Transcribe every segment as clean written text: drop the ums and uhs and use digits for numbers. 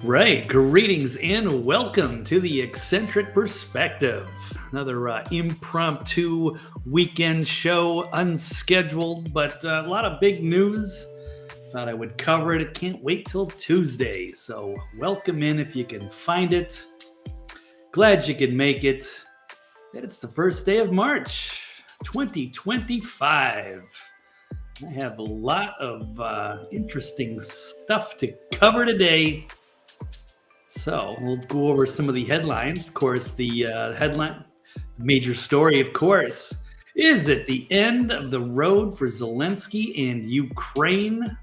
Right. Greetings and welcome to the Eccentric Perspective. Another impromptu weekend show, unscheduled, but a lot of big news. Thought I would cover it. Can't wait till Tuesday. So, welcome in if you can find it. Glad you could make it. And it's the first day of March 2025. I have a lot of interesting stuff to cover today. So we'll go over some of the headlines. Of course, the major story, of course, is at the end of the road for Zelensky and Ukraine.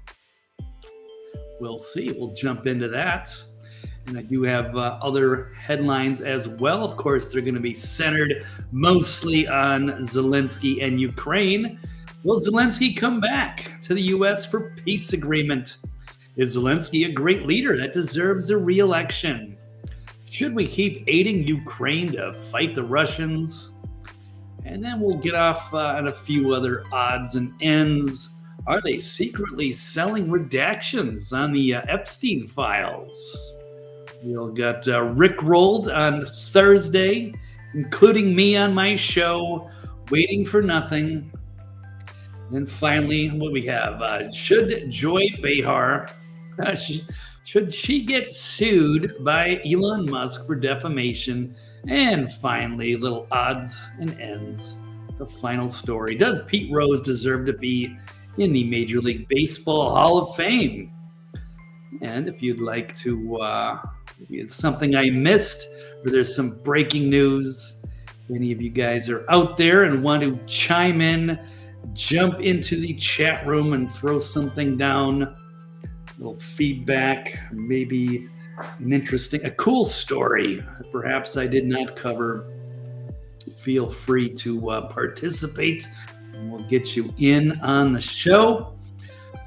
We'll see. We'll jump into that. And I do have other headlines as well. Of course, they're going to be centered mostly on Zelensky and Ukraine. Will Zelensky come back to the U.S. for peace agreement? Is Zelensky a great leader that deserves a re-election? Should we keep aiding Ukraine to fight the Russians? And then we'll get off on a few other odds and ends. Are they secretly selling redactions on the Epstein Files? We all got rickrolled on Thursday, including me on my show, waiting for nothing. And finally, what we have, should Joy Behar, should she get sued by Elon Musk for defamation? And finally, little odds and ends, the final story. Does Pete Rose deserve to be in the Major League Baseball Hall of Fame? And if you'd like to, maybe it's something I missed, or there's some breaking news, if any of you guys are out there and want to chime in, jump into the chat room and throw something down, a little feedback, maybe a cool story that perhaps I did not cover. Feel free to participate and we'll get you in on the show.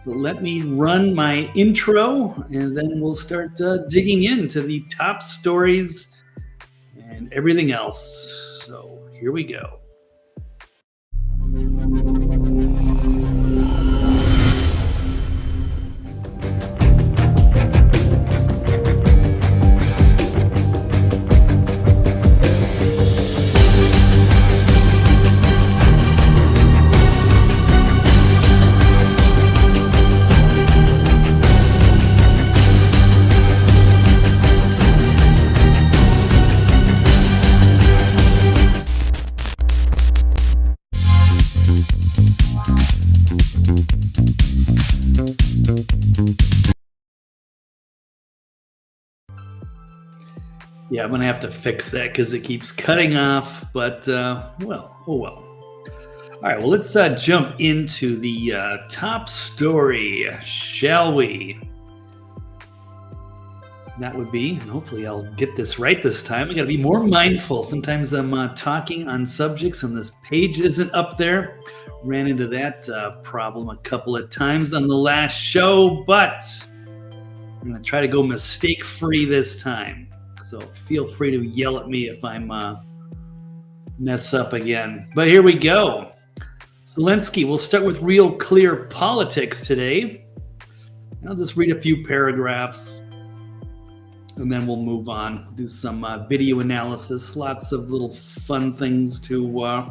But let me run my intro and then we'll start digging into the top stories and everything else. So here we go. Yeah, I'm going to have to fix that because it keeps cutting off, but oh well. All right, well, let's jump into the top story, shall we? That would be, and hopefully I'll get this right this time. I got to be more mindful. Sometimes I'm talking on subjects and this page isn't up there. Ran into that problem a couple of times on the last show, but I'm going to try to go mistake-free this time. So feel free to yell at me if I'm mess up again. But here we go. Zelensky, we'll start with Real Clear Politics today. And I'll just read a few paragraphs and then we'll move on. Do some video analysis, lots of little fun things to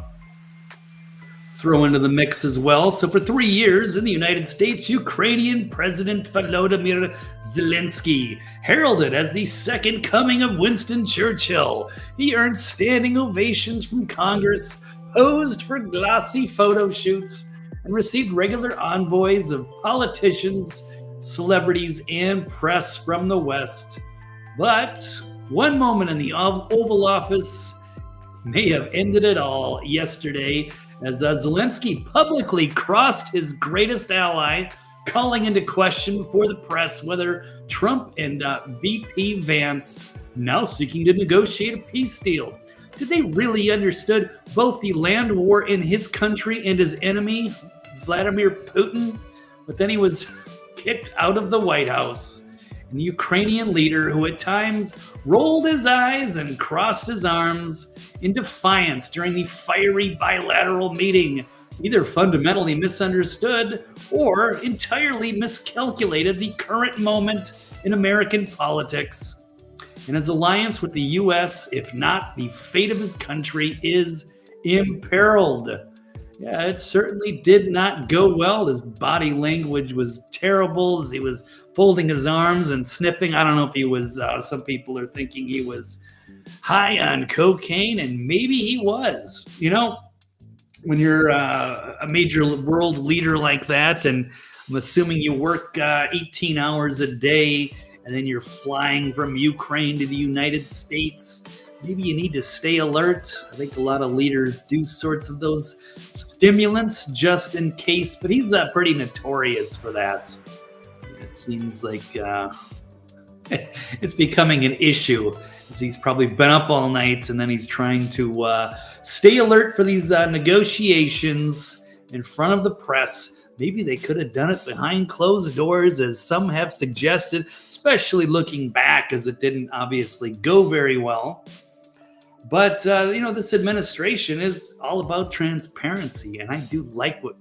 throw into the mix as well. So for 3 years in the United States, Ukrainian President Volodymyr Zelensky, heralded as the second coming of Winston Churchill, he earned standing ovations from Congress, posed for glossy photo shoots, and received regular envoys of politicians, celebrities, and press from the West. But one moment in the Oval Office may have ended it all yesterday as Zelensky publicly crossed his greatest ally, calling into question before the press whether Trump and VP Vance, now seeking to negotiate a peace deal, did they really understood both the land war in his country and his enemy, Vladimir Putin? But then he was kicked out of the White House. And the Ukrainian leader, who at times rolled his eyes and crossed his arms in defiance during the fiery bilateral meeting, either fundamentally misunderstood or entirely miscalculated the current moment in American politics. And his alliance with the U.S., if not the fate of his country, is imperiled. Yeah, it certainly did not go well. His body language was terrible as he was folding his arms and sniffing. I don't know if he was, some people are thinking he was high on cocaine, and maybe he was. You know, when you're a major world leader like that, and I'm assuming you work 18 hours a day, and then you're flying from Ukraine to the United States, maybe you need to stay alert. I think a lot of leaders do sorts of those stimulants just in case, but he's pretty notorious for that. It seems like it's becoming an issue. He's probably been up all night, and then he's trying to stay alert for these negotiations in front of the press. Maybe they could have done it behind closed doors, as some have suggested, especially looking back, as it didn't obviously go very well. But, this administration is all about transparency, and I do like what,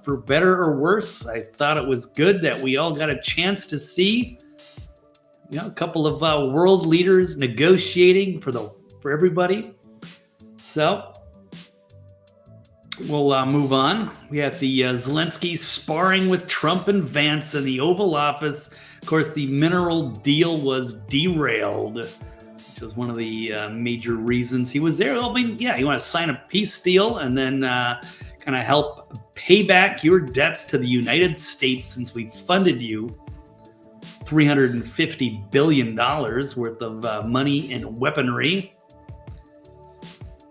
for better or worse, I thought it was good that we all got a chance to see, a couple of world leaders negotiating for everybody. So we'll move on. We have the Zelensky sparring with Trump and Vance in the Oval Office. Of course, the mineral deal was derailed, which was one of the major reasons he was there. I mean, yeah, you want to sign a peace deal and then kind of help pay back your debts to the United States, since we funded you $350 billion worth of money and weaponry.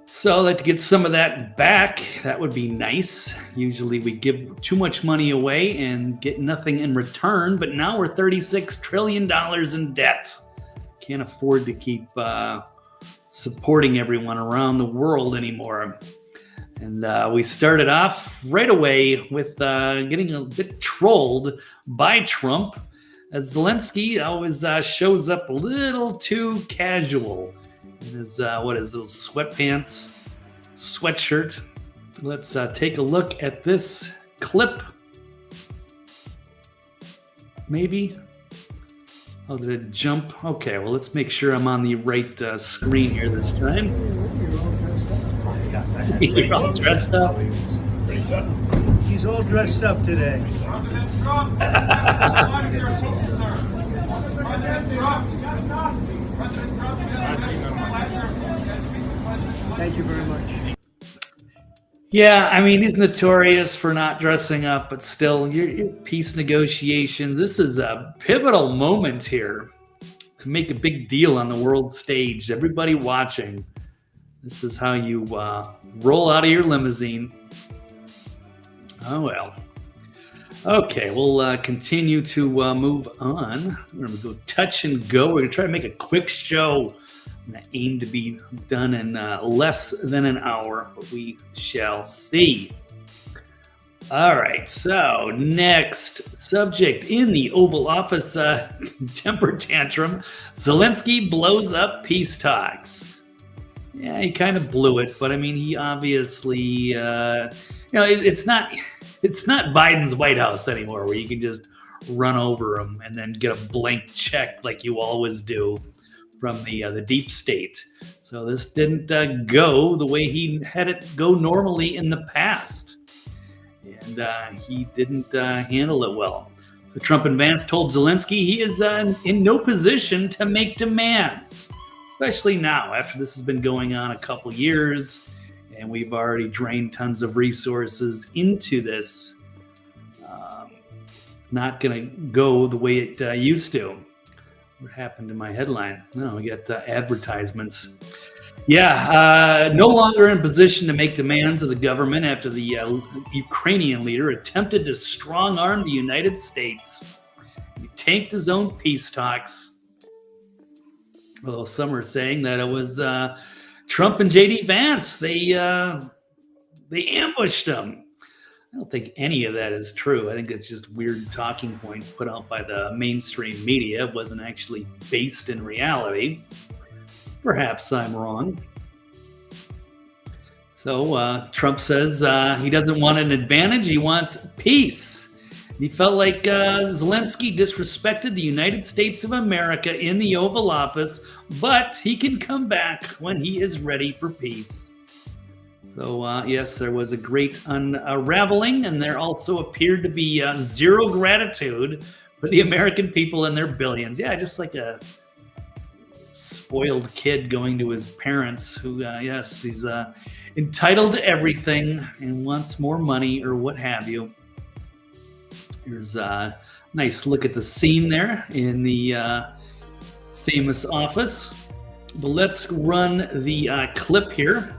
So I'd like to get some of that back. That would be nice. Usually we give too much money away and get nothing in return, but now we're $36 trillion in debt. Can't afford to keep supporting everyone around the world anymore. And we started off right away with getting a bit trolled by Trump, as Zelensky always shows up a little too casual in his, those sweatpants, sweatshirt. Let's take a look at this clip. Maybe. Oh, did it jump? Okay, well, let's make sure I'm on the right screen here this time. You're all dressed up? He's all dressed up today. Thank you very much. Yeah, I mean, he's notorious for not dressing up, but still, your peace negotiations, this is a pivotal moment here to make a big deal on the world stage. Everybody watching, this is how you roll out of your limousine. Oh, well. Okay, we'll continue to move on. We're going to go touch and go. We're going to try to make a quick show. I'm going to aim to be done in less than an hour, but we shall see. All right, so next subject in the Oval Office temper tantrum. Zelensky blows up peace talks. Yeah, he kind of blew it, but I mean, he obviously, it's not Biden's White House anymore, where you can just run over him and then get a blank check like you always do from the deep state. So this didn't go the way he had it go normally in the past, and he didn't handle it well. So Trump and Vance told Zelensky he is in no position to make demands, especially now after this has been going on a couple years and we've already drained tons of resources into this. It's not going to go the way it used to. What happened to my headline? No, we got advertisements. Yeah, no longer in position to make demands of the government after the Ukrainian leader attempted to strong-arm the United States. He tanked his own peace talks. Although some are saying that it was Trump and J.D. Vance. They ambushed him. I don't think any of that is true. I think it's just weird talking points put out by the mainstream media. It wasn't actually based in reality. Perhaps I'm wrong. So Trump says he doesn't want an advantage, he wants peace. He felt like Zelensky disrespected the United States of America in the Oval Office, but he can come back when he is ready for peace. So yes, there was a great unraveling, and there also appeared to be zero gratitude for the American people and their billions. Yeah, just like a spoiled kid going to his parents who, yes, he's entitled to everything and wants more money or what have you. Here's a nice look at the scene there in the famous office. But let's run the clip here.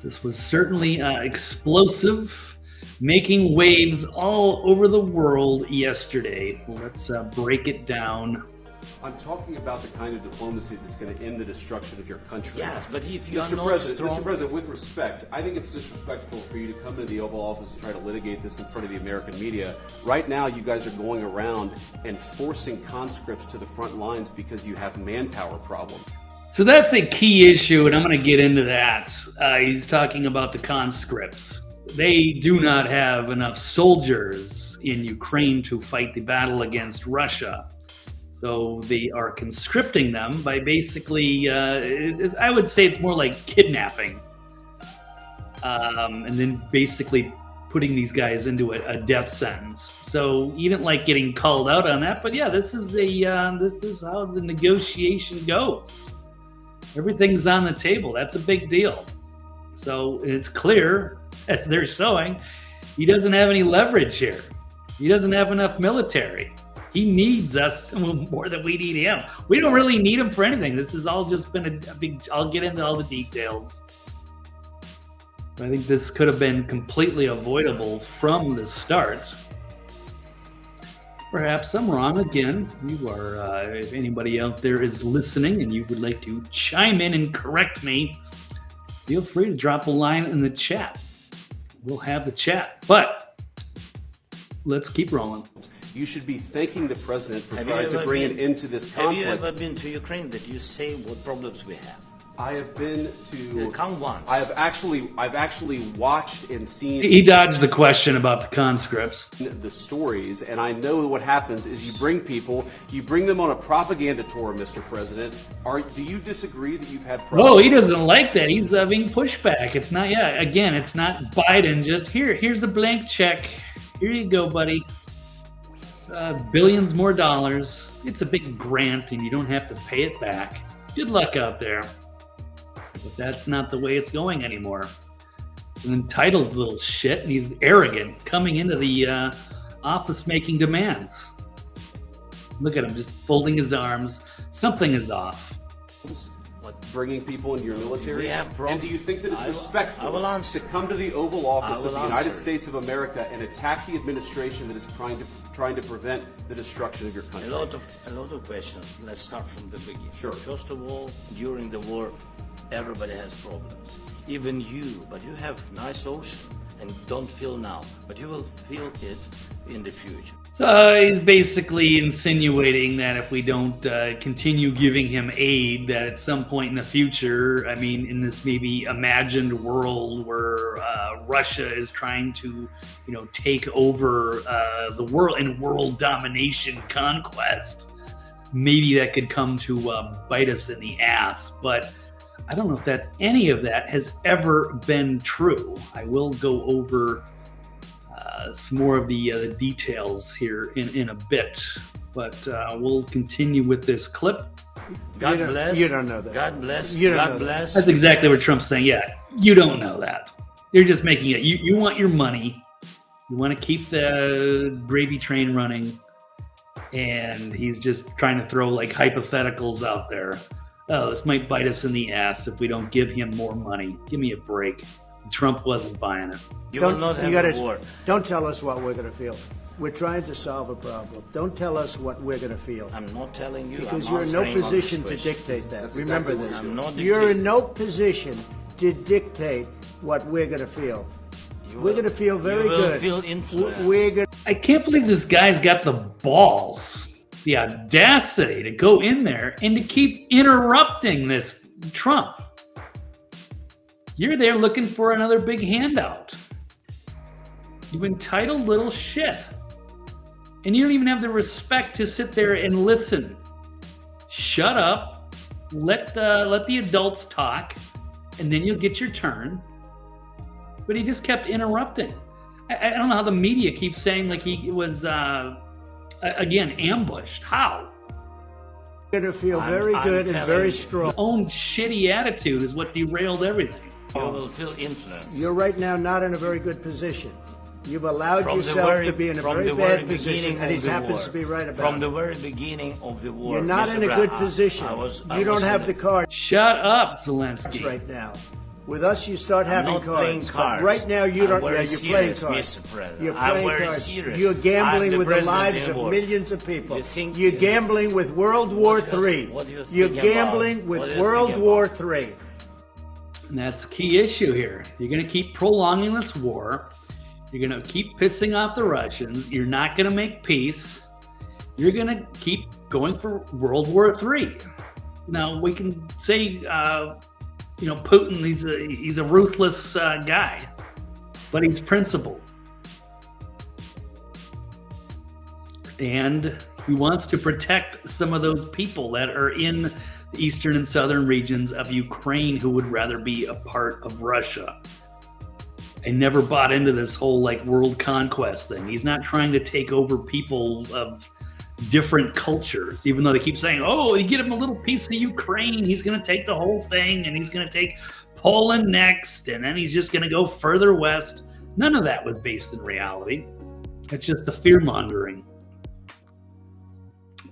This was certainly explosive, making waves all over the world yesterday. Let's break it down. I'm talking about the kind of diplomacy that's going to end the destruction of your country. Yes, but if you are Mr. not President, strong... Mr. President, with respect, I think it's disrespectful for you to come to the Oval Office and try to litigate this in front of the American media. Right now, you guys are going around and forcing conscripts to the front lines because you have manpower problems. So that's a key issue, and I'm going to get into that. He's talking about the conscripts. They do not have enough soldiers in Ukraine to fight the battle against Russia. So they are conscripting them by basically, I would say it's more like kidnapping. And then basically putting these guys into a death sentence. So he didn't like getting called out on that, but yeah, this is how the negotiation goes. Everything's on the table. That's a big deal. So it's clear, as they're showing, he doesn't have any leverage here. He doesn't have enough military. He needs us more than we need him. We don't really need him for anything. This has all just been a big, I'll get into all the details. I think this could have been completely avoidable from the start. Perhaps I'm wrong again. You are, if anybody out there is listening and you would like to chime in and correct me, feel free to drop a line in the chat. We'll have the chat, but let's keep rolling. You should be thanking the president for trying to bring an end to this conflict. Have you ever been to Ukraine that you say what problems we have? I have been to... Count once. I've actually watched and seen... He dodged the question about the conscripts. The stories, and I know what happens is you bring people, you bring them on a propaganda tour, Mr. President. Do you disagree that you've had problems? Oh, he doesn't like that. He's being pushed back. It's not, yeah, again, it's not Biden just, here's a blank check. Here you go, buddy. Billions more dollars. It's a big grant, and you don't have to pay it back. Good luck out there. But that's not the way it's going anymore. He's an entitled little shit, and he's arrogant coming into the office making demands. Look at him just folding his arms. Something is off. Bringing people into your military? We have and do you think that it's respectful to come to the Oval Office of the United States of America and attack the administration that is trying to prevent the destruction of your country? A lot of questions. Let's start from the beginning. Sure. First of all, during the war, everybody has problems. Even you, but you have nice ocean and don't feel now, but you will feel it in the future. So he's basically insinuating that if we don't continue giving him aid, that at some point in the future, I mean, in this maybe imagined world where Russia is trying to, take over the world in world domination conquest, maybe that could come to bite us in the ass. But I don't know if any of that has ever been true. I will go over some more of the details here in a bit, but we'll continue with this clip. God bless. You don't know that. God bless. You don't God know bless. That's exactly what Trump's saying. Yeah, you don't know that. You're just making it. You want your money. You want to keep the gravy train running, and he's just trying to throw like hypotheticals out there. Oh, this might bite us in the ass if we don't give him more money. Give me a break. Trump wasn't buying it. You will not have a war. Don't tell us what we're going to feel. We're trying to solve a problem. Don't tell us what we're going to feel. I'm not telling you. Because I'm you're in no answering position on to this question. dictate that. That's Remember exactly this. what I'm not You're in dictating. no position to dictate what we're going to feel. We're going to feel very you will good. Feel influenced. We're going. I can't believe this guy's got the balls, the audacity to go in there and to keep interrupting this Trump. You're there looking for another big handout. You entitled little shit. And you don't even have the respect to sit there and listen. Shut up. Let the adults talk, and then you'll get your turn. But he just kept interrupting. I don't know how the media keeps saying like he was, again, ambushed. How? You're going to feel very good and very strong. His own shitty attitude is what derailed everything. You will feel influence. You're right now not in a very good position. You've allowed yourself to be in a very bad position, and he happens to be right about it. From the very beginning of the war. You're not in a good position. You don't have the cards Shut up, Zelensky. right now. With us, you start having not playing cards. cards. But right now, you don't. I'm very You're playing serious, cards. Mr. President. You're I'm playing very cards. serious. You're I'm gambling the with the president lives in of war. millions of people. You think- You're gambling with World War III. What do you think You're about? gambling What with do you World think War about? III. And that's the key issue here. You're going to keep prolonging this war. You're going to keep pissing off the Russians. You're not going to make peace. You're going to keep going for World War III. Now, we can say, Putin, he's a ruthless guy, but he's principled. And he wants to protect some of those people that are in the eastern and southern regions of Ukraine who would rather be a part of Russia. I never bought into this whole world conquest thing. He's not trying to take over people of different cultures, even though they keep saying, oh, you get him a little piece of Ukraine, he's going to take the whole thing, and he's going to take Poland next, and then he's just going to go further west. None of that was based in reality. It's just the fear mongering.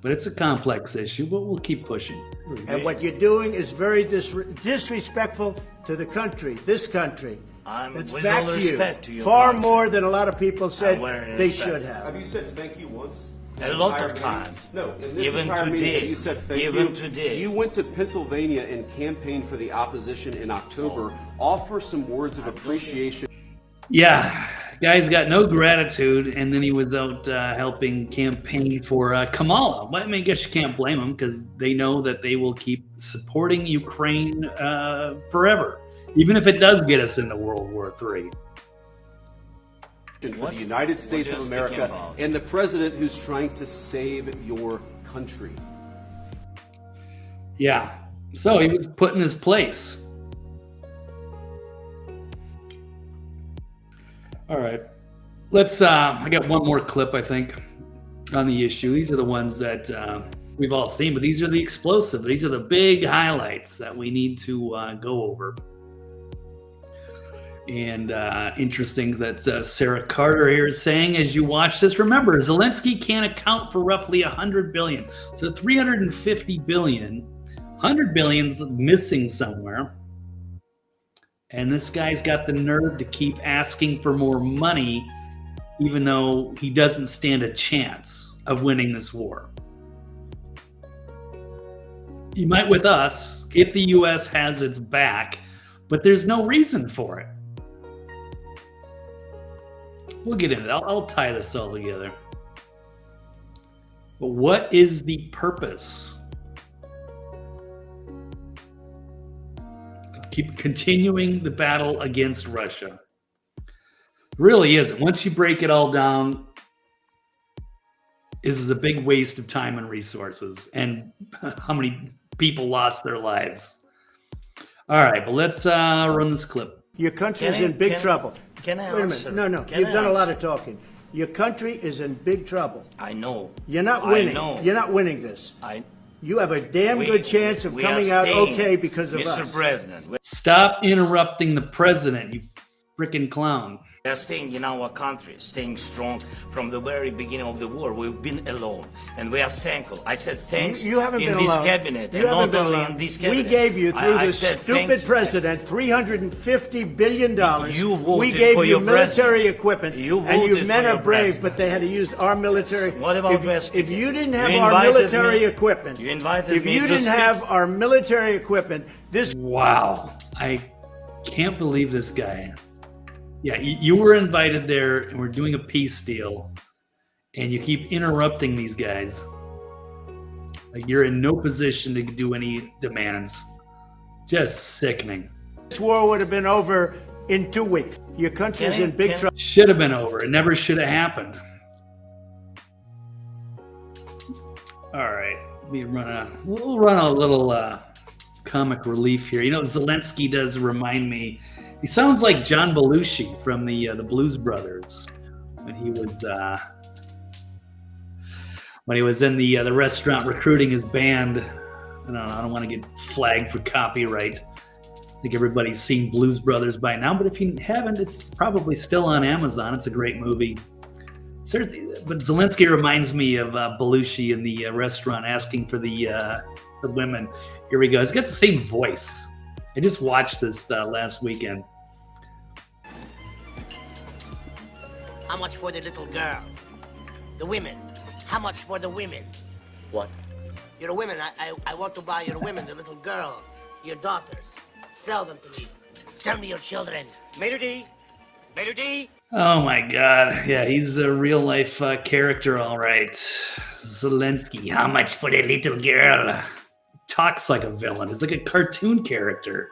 But it's a complex issue, but we'll keep pushing. And what you're doing is very disrespectful to the country, this country. It's with back all to you. respect to your Far country. more than a lot of people said very they respect. should have. Have you said thank you once? A lot of Entire times. meeting? No, in this Even entire meeting, today. you said thank Even you. today. You went to Pennsylvania and campaigned for the opposition in October. Offer some words of appreciation. Yeah, guy's got no gratitude, and then he was out helping campaign for Kamala. Well, I guess you can't blame him because they know that they will keep supporting Ukraine forever, even if it does get us into World War III. For the United States What of are you speaking America about? and the president who's trying to save your country. Yeah, so he was put in his place. All right, let's. I got one more clip, I think, on the issue. These are the ones that we've all seen, but these are the explosive. These are the big highlights that we need to go over. And interesting that Sarah Carter here is saying, as you watch this, remember, Zelensky can't account for roughly 100 billion. So 350 billion, 100 billion's missing somewhere. And this guy's got the nerve to keep asking for more money, even though he doesn't stand a chance of winning this war. He might with us if the U.S. has its back, but there's no reason for it. We'll get into it. I'll tie this all together. But what is the purpose of keep continuing the battle against Russia? Really isn't. Once you break it all down, this is a big waste of time and resources, and how many people lost their lives. All right, but let's run this clip. Your country is in big trouble. Can I Wait a answer? minute. No. Can You've I done a lot answer? of talking. Your country is in big trouble. I know. You're not I winning. know. You're not winning this. You have a damn good chance of we are coming out staying, okay because of Mr. us. President, Stop interrupting the president, you freaking clown. we are staying in our country, staying strong from the very beginning of the war. We've been alone, and we are thankful. I said thanks You haven't in been this alone. cabinet, You and haven't not been only alone. in this cabinet. We gave you, through I this said stupid thank you. president, $350 billion. You voted we gave for you your military president. equipment. You and you voted men for are your brave, president. but they had to use our military. What about West? If you didn't have You our invited military me. equipment, You invited if me you to didn't speak. have our military equipment, this Wow. I can't believe this guy. Yeah, you were invited there, and we're doing a peace deal, and you keep interrupting these guys. Like you're in no position to do any demands. Just sickening. This war would have been over in 2 weeks. Your country's in big trouble. Should have been over. It never should have happened. All right, we'll run a little comic relief here. You know, Zelensky does remind me. He sounds like John Belushi from the Blues Brothers when he was in the restaurant recruiting his band. I don't want to get flagged for copyright. I think everybody's seen Blues Brothers by now, but if you haven't, it's probably still on Amazon. It's a great movie. Seriously, but Zelensky reminds me of Belushi in the restaurant asking for the women. Here we go. He's got the same voice. I just watched this last weekend. How much for the little girl? The women. How much for the women? What? Your women. I want to buy your women, the little girl, your daughters. Sell them to me. Sell me your children. Maitre D. Maitre D. Oh my God. Yeah, he's a real life character, all right. Zelensky. How much for the little girl? Talks like a villain. It's like a cartoon character.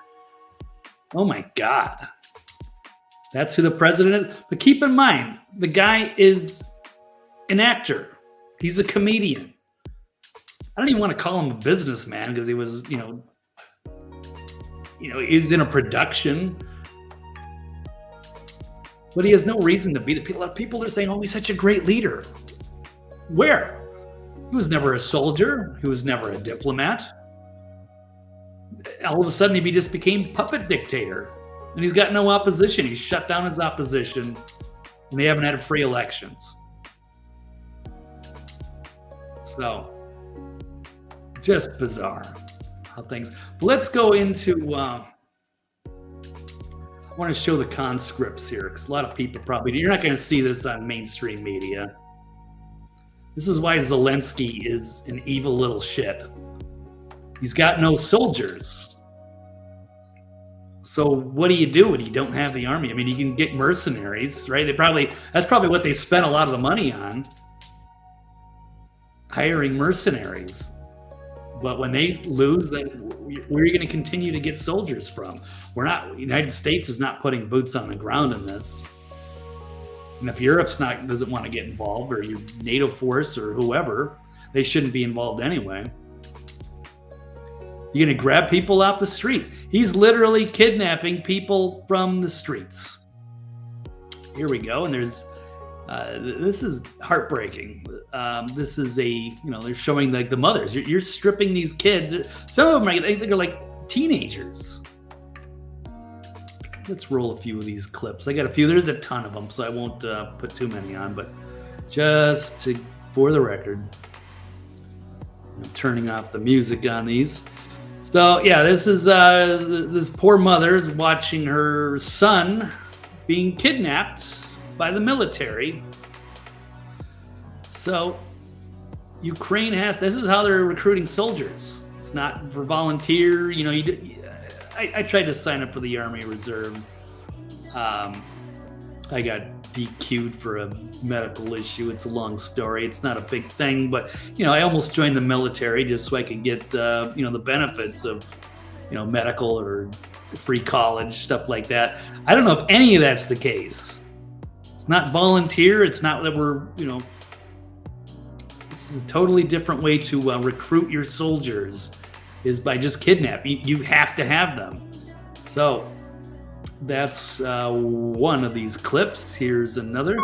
Oh my God. That's who the president is. But keep in mind, the guy is an actor. He's a comedian. I don't even want to call him a businessman because he was, he's in a production. But he has no reason to be. A lot of people are saying, oh, he's such a great leader. Where? He was never a soldier. He was never a diplomat. All of a sudden, he just became puppet dictator. And he's got no opposition. He's shut down his opposition. And they haven't had free elections. So, just bizarre how things. But let's go into. I want to show the conscripts here because a lot of people you're not going to see this on mainstream media. This is why Zelensky is an evil little shit. He's got no soldiers. So what do you do when you don't have the army? I mean, you can get mercenaries, right? That's probably what they spent a lot of the money on. Hiring mercenaries. But when they lose, then where are you going to continue to get soldiers from? The United States is not putting boots on the ground in this. And if Europe doesn't want to get involved, or your NATO force or whoever, they shouldn't be involved anyway. You're going to grab people off the streets. He's literally kidnapping people from the streets. Here we go. And this is heartbreaking. This is they're showing like the mothers. You're stripping these kids. Some of them they're like teenagers. Let's roll a few of these clips. I got a few. There's a ton of them, so I won't put too many on. But just for the record, I'm turning off the music on these. So yeah, this is this poor mother's watching her son being kidnapped by the military. So Ukraine this is how they're recruiting soldiers. It's not for volunteer. I tried to sign up for the Army Reserves. I got DQ'd for a medical issue. It's a long story. It's not a big thing, but I almost joined the military just so I could get the benefits of medical or free college, stuff like that. I don't know if any of that's the case. It's not volunteer. It's not that we're this is a totally different way to recruit your soldiers, is by just kidnapping. You have to have them. So that's one of these clips. Here's another.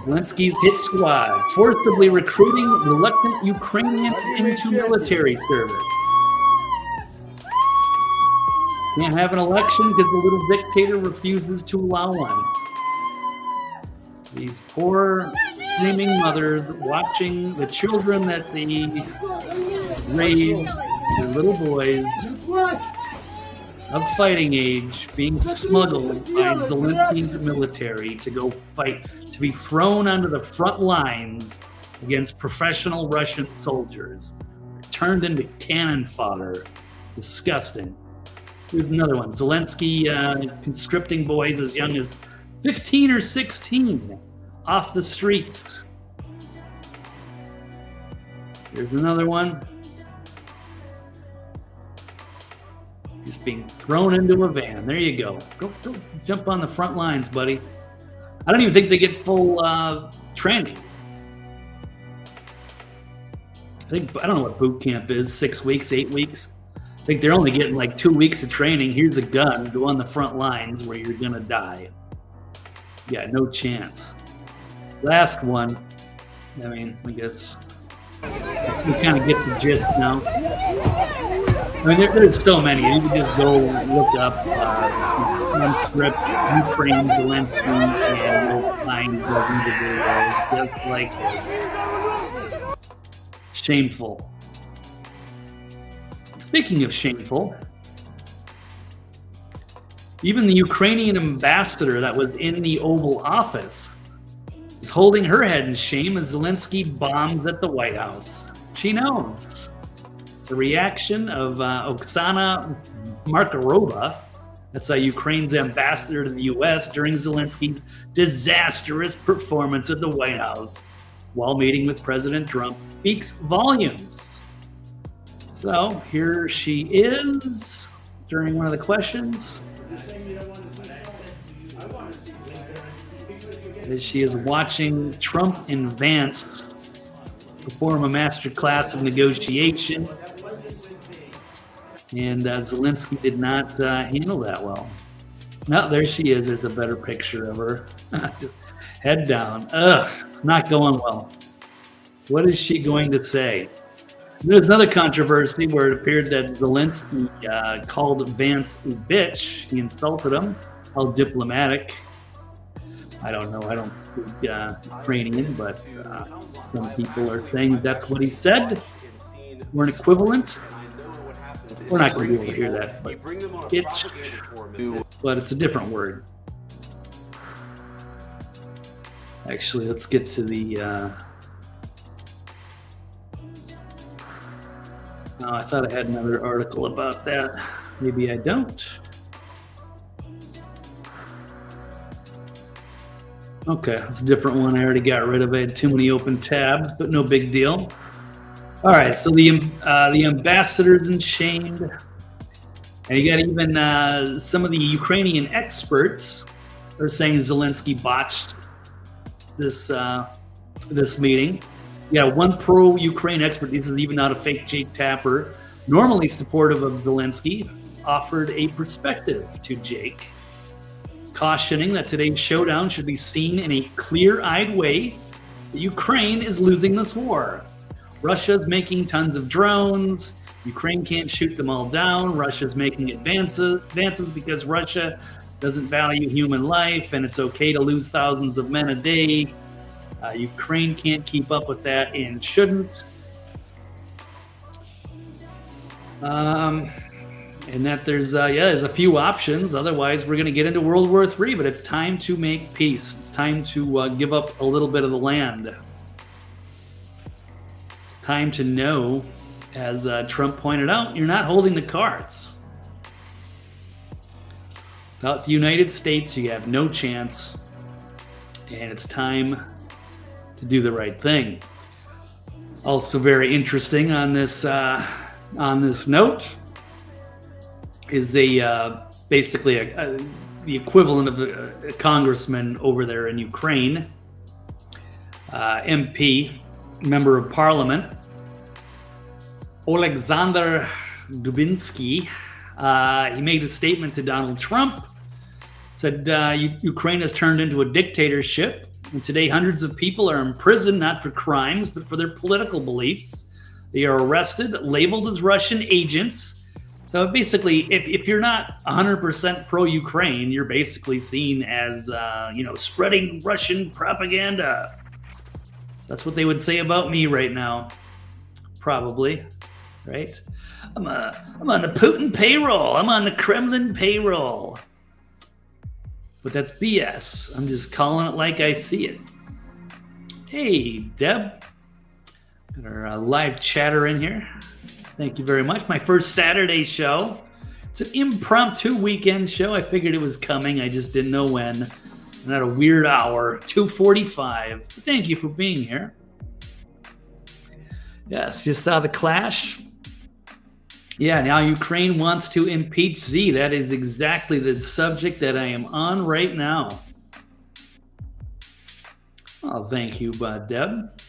Zelensky's hit squad forcibly recruiting reluctant Ukrainians into military service. Can't have an election because the little dictator refuses to allow one. These poor screaming mothers watching the children that they raised, their little boys of fighting age, being smuggled by Zelensky's military to go fight, to be thrown onto the front lines against professional Russian soldiers, turned into cannon fodder. Disgusting. Here's another one. Zelensky conscripting boys as young as 15 or 16 off the streets. Here's another one. being thrown into a van. There you go. Go jump on the front lines, buddy. I don't even think they get full training. I don't know what boot camp is, 6 weeks, 8 weeks. I think they're only getting like 2 weeks of training. Here's a gun, go on the front lines where you're gonna die. Yeah, no chance. Last one, I mean, I guess we kind of get the gist now. I mean, there's so many. You can just go look up script, Ukraine, Zelensky, and you'll find dozens of videos just like this. Shameful. Speaking of shameful, even the Ukrainian ambassador that was in the Oval Office is holding her head in shame as Zelensky bombs at the White House. She knows. It's a reaction of Oksana Markarova, that's Ukraine's ambassador to the U.S. during Zelensky's disastrous performance at the White House while meeting with President Trump, speaks volumes. So here she is during one of the questions. As she is watching Trump and Vance perform a master class of negotiation. And Zelensky did not handle that well. No, there she is. There's a better picture of her. Just head down. Ugh, it's not going well. What is she going to say? There's another controversy where it appeared that Zelensky called Vance a bitch. He insulted him. How diplomatic. I don't know. I don't speak Ukrainian, but some people are saying that's what he said. We're an equivalent. We're not going to be able to hear that, but bitch. But it's a different word. Actually, let's get to the... Oh, I thought I had another article about that. Maybe I don't. Okay, it's a different one. I already got rid of it. I had too many open tabs, but no big deal. All right, so the ambassador's in shame. And you got even some of the Ukrainian experts are saying Zelensky botched this meeting. Yeah, one pro-Ukraine expert, this is even not a fake Jake Tapper, normally supportive of Zelensky, offered a perspective to Jake, cautioning that today's showdown should be seen in a clear-eyed way that Ukraine is losing this war. Russia's making tons of drones. Ukraine can't shoot them all down. Russia's making advances because Russia doesn't value human life, and it's okay to lose thousands of men a day. Ukraine can't keep up with that and shouldn't. And that there's a few options. Otherwise, we're going to get into World War III, but it's time to make peace. It's time to give up a little bit of the land. It's time to know, as Trump pointed out, you're not holding the cards. Without the United States, you have no chance. And it's time to do the right thing. Also very interesting on this note is basically the equivalent of a congressman over there in Ukraine, MP, member of parliament, Alexander Dubinsky. He made a statement to Donald Trump, said Ukraine has turned into a dictatorship. And today, hundreds of people are imprisoned, not for crimes, but for their political beliefs. They are arrested, labeled as Russian agents. So basically, if you're not 100% pro-Ukraine, you're basically seen as, spreading Russian propaganda. So that's what they would say about me right now. Probably, right? I'm on the Putin payroll. I'm on the Kremlin payroll. But that's BS. I'm just calling it like I see it. Hey, Deb. Got our live chatter in here. Thank you very much. My first Saturday show. It's an impromptu weekend show. I figured it was coming. I just didn't know when. And at a weird hour, 2:45. Thank you for being here. Yes, you saw the clash. Yeah, now Ukraine wants to impeach Z. That is exactly the subject that I am on right now. Oh, thank you, Deb.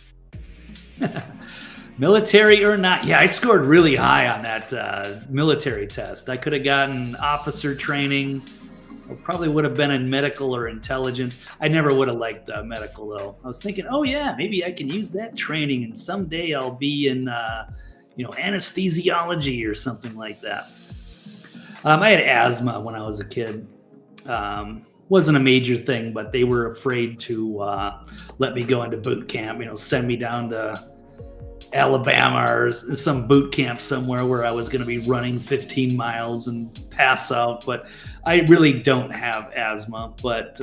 Military or not? Yeah, I scored really high on that military test. I could have gotten officer training, or probably would have been in medical or intelligence. I never would have liked medical, though. I was thinking, oh yeah, maybe I can use that training, and someday I'll be in, anesthesiology or something like that. I had asthma when I was a kid. Wasn't a major thing, but they were afraid to let me go into boot camp. Send me down to Alabama or some boot camp somewhere where I was going to be running 15 miles and pass out. But I really don't have asthma, but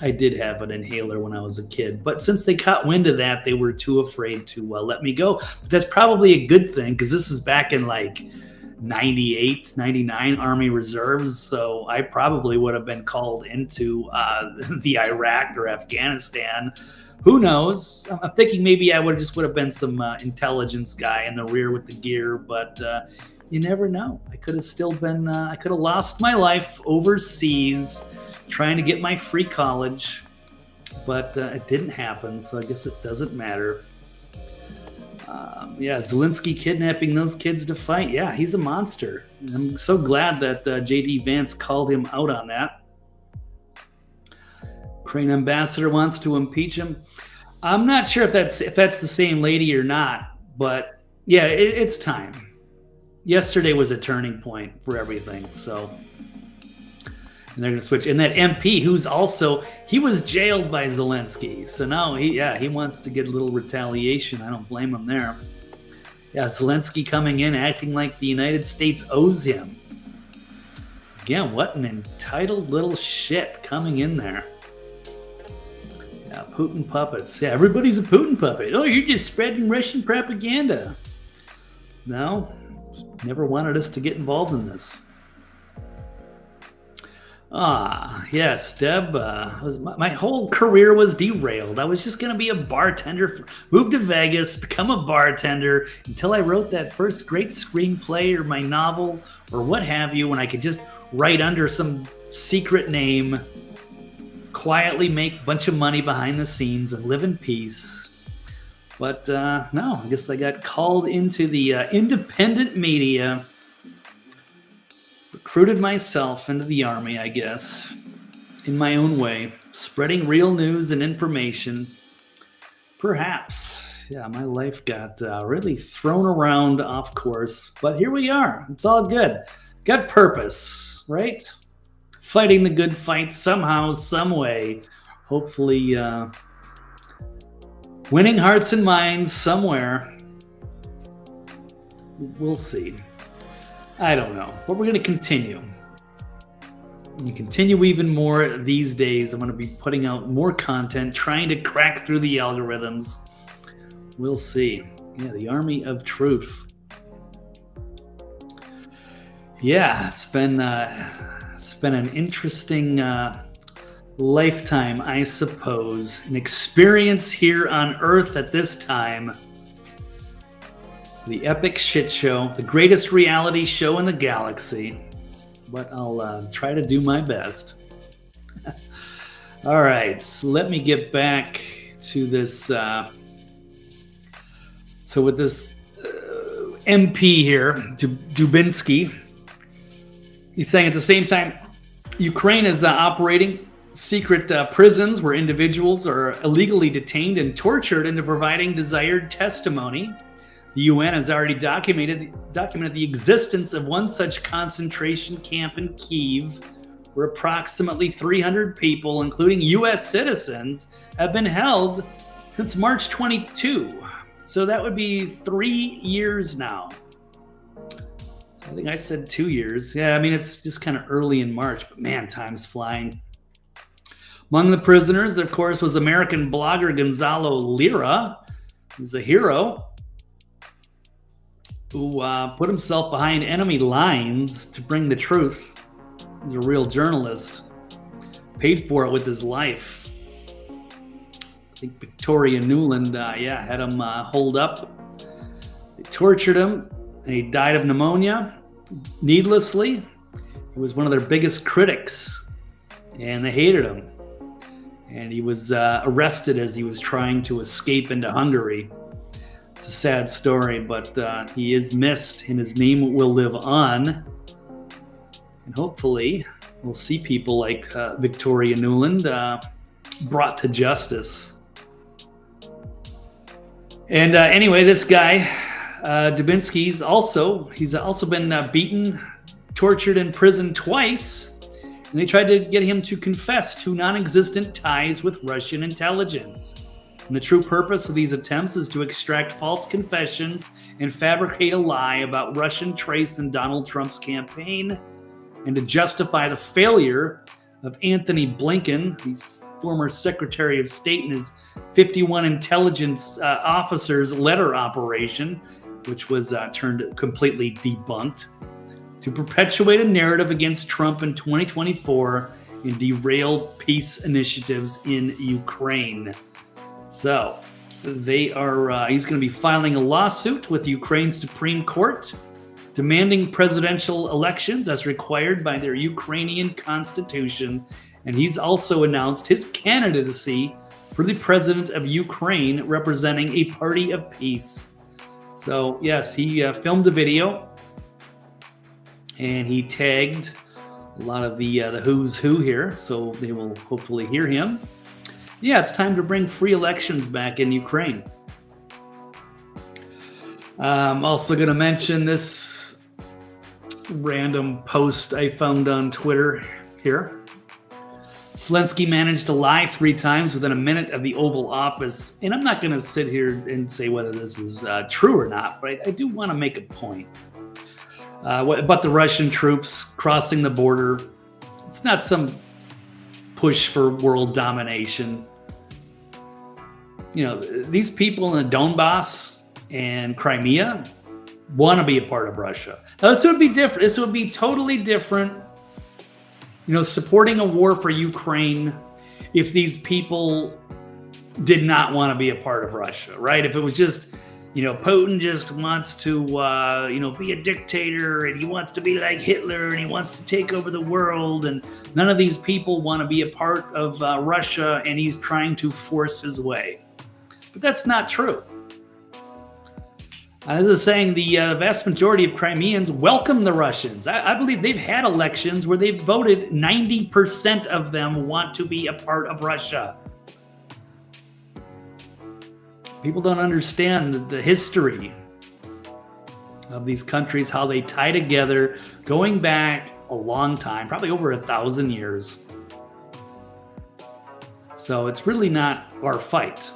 I did have an inhaler when I was a kid. But since they caught wind of that, they were too afraid to let me go. But that's probably a good thing, because this is back in like 98, 99 Army Reserves. So I probably would have been called into the Iraq or Afghanistan. Who knows? I'm thinking maybe I would have been some intelligence guy in the rear with the gear, but you never know. I could have still been, I could have lost my life overseas trying to get my free college, but it didn't happen, so I guess it doesn't matter. Zelensky kidnapping those kids to fight. Yeah, he's a monster. I'm so glad that J.D. Vance called him out on that. Ukraine ambassador wants to impeach him. I'm not sure if that's the same lady or not, but yeah, it's time. Yesterday was a turning point for everything, so. And they're going to switch. And that MP, he was jailed by Zelensky. So now he wants to get a little retaliation. I don't blame him there. Yeah, Zelensky coming in, acting like the United States owes him. Again, what an entitled little shit coming in there. Yeah, Putin puppets. Yeah, everybody's a Putin puppet. Oh, you're just spreading Russian propaganda. No, never wanted us to get involved in this. Yes, Deb. My whole career was derailed. I was just going to be a bartender, move to Vegas, become a bartender, until I wrote that first great screenplay or my novel or what have you, when I could just write under some secret name, quietly make a bunch of money behind the scenes and live in peace. But no, I guess I got called into the independent media. Recruited myself into the Army, I guess, in my own way, spreading real news and information. Perhaps, yeah, my life got really thrown around off course, but here we are. It's all good. Got purpose, right? Fighting the good fight somehow, some way. Hopefully, winning hearts and minds somewhere. We'll see. I don't know, but we're going to continue. And continue even more these days. I'm going to be putting out more content, trying to crack through the algorithms. We'll see. Yeah, the Army of Truth. Yeah, it's been an interesting lifetime, I suppose. An experience here on Earth at this time. The epic shit show, the greatest reality show in the galaxy. But I'll try to do my best. All right, so let me get back to this. So with this MP here, Dubinsky, he's saying at the same time, Ukraine is operating secret prisons where individuals are illegally detained and tortured into providing desired testimony. The UN has already documented the existence of one such concentration camp in Kyiv, where approximately 300 people, including U.S. citizens, have been held since March 22. So that would be 3 years now. I think I said 2 years. Yeah, I mean, it's just kind of early in March, but man, time's flying. Among the prisoners, of course, was American blogger Gonzalo Lira, who's a hero, who put himself behind enemy lines to bring the truth. He's a real journalist. Paid for it with his life. I think Victoria Nuland, had him holed up. They tortured him, and he died of pneumonia needlessly. He was one of their biggest critics, and they hated him. And he was arrested as he was trying to escape into Hungary. It's a sad story, but he is missed, and his name will live on. And hopefully, we'll see people like Victoria Nuland brought to justice. And anyway, this guy, Dubinsky, he's also been beaten, tortured, and imprisoned twice. And they tried to get him to confess to non-existent ties with Russian intelligence. And the true purpose of these attempts is to extract false confessions and fabricate a lie about Russian trace in Donald Trump's campaign, and to justify the failure of Anthony Blinken, he's former Secretary of State, and his 51 intelligence officers letter operation, which was turned completely debunked, to perpetuate a narrative against Trump in 2024 and derail peace initiatives in Ukraine. So he's going to be filing a lawsuit with Ukraine's Supreme Court, demanding presidential elections as required by their Ukrainian constitution. And he's also announced his candidacy for the president of Ukraine, representing a party of peace. So yes, he filmed a video, and he tagged a lot of the who's who here, so they will hopefully hear him. Yeah, it's time to bring free elections back in Ukraine. I'm also going to mention this random post I found on Twitter here. Zelensky managed to lie 3 times within a minute of the Oval Office. And I'm not going to sit here and say whether this is true or not, but I do want to make a point. About the Russian troops crossing the border. It's not some push for world domination. You know, these people in the Donbass and Crimea want to be a part of Russia. Now, this would be different. This would be totally different, you know, supporting a war for Ukraine if these people did not want to be a part of Russia, right? If it was just, you know, Putin just wants to, be a dictator, and he wants to be like Hitler, and he wants to take over the world, and none of these people want to be a part of Russia, and he's trying to force his way. But that's not true. As I was saying, the vast majority of Crimeans welcome the Russians. I believe they've had elections where they've voted 90% of them want to be a part of Russia. People don't understand the history of these countries, how they tie together, going back a long time, probably over 1,000 years. So it's really not our fight.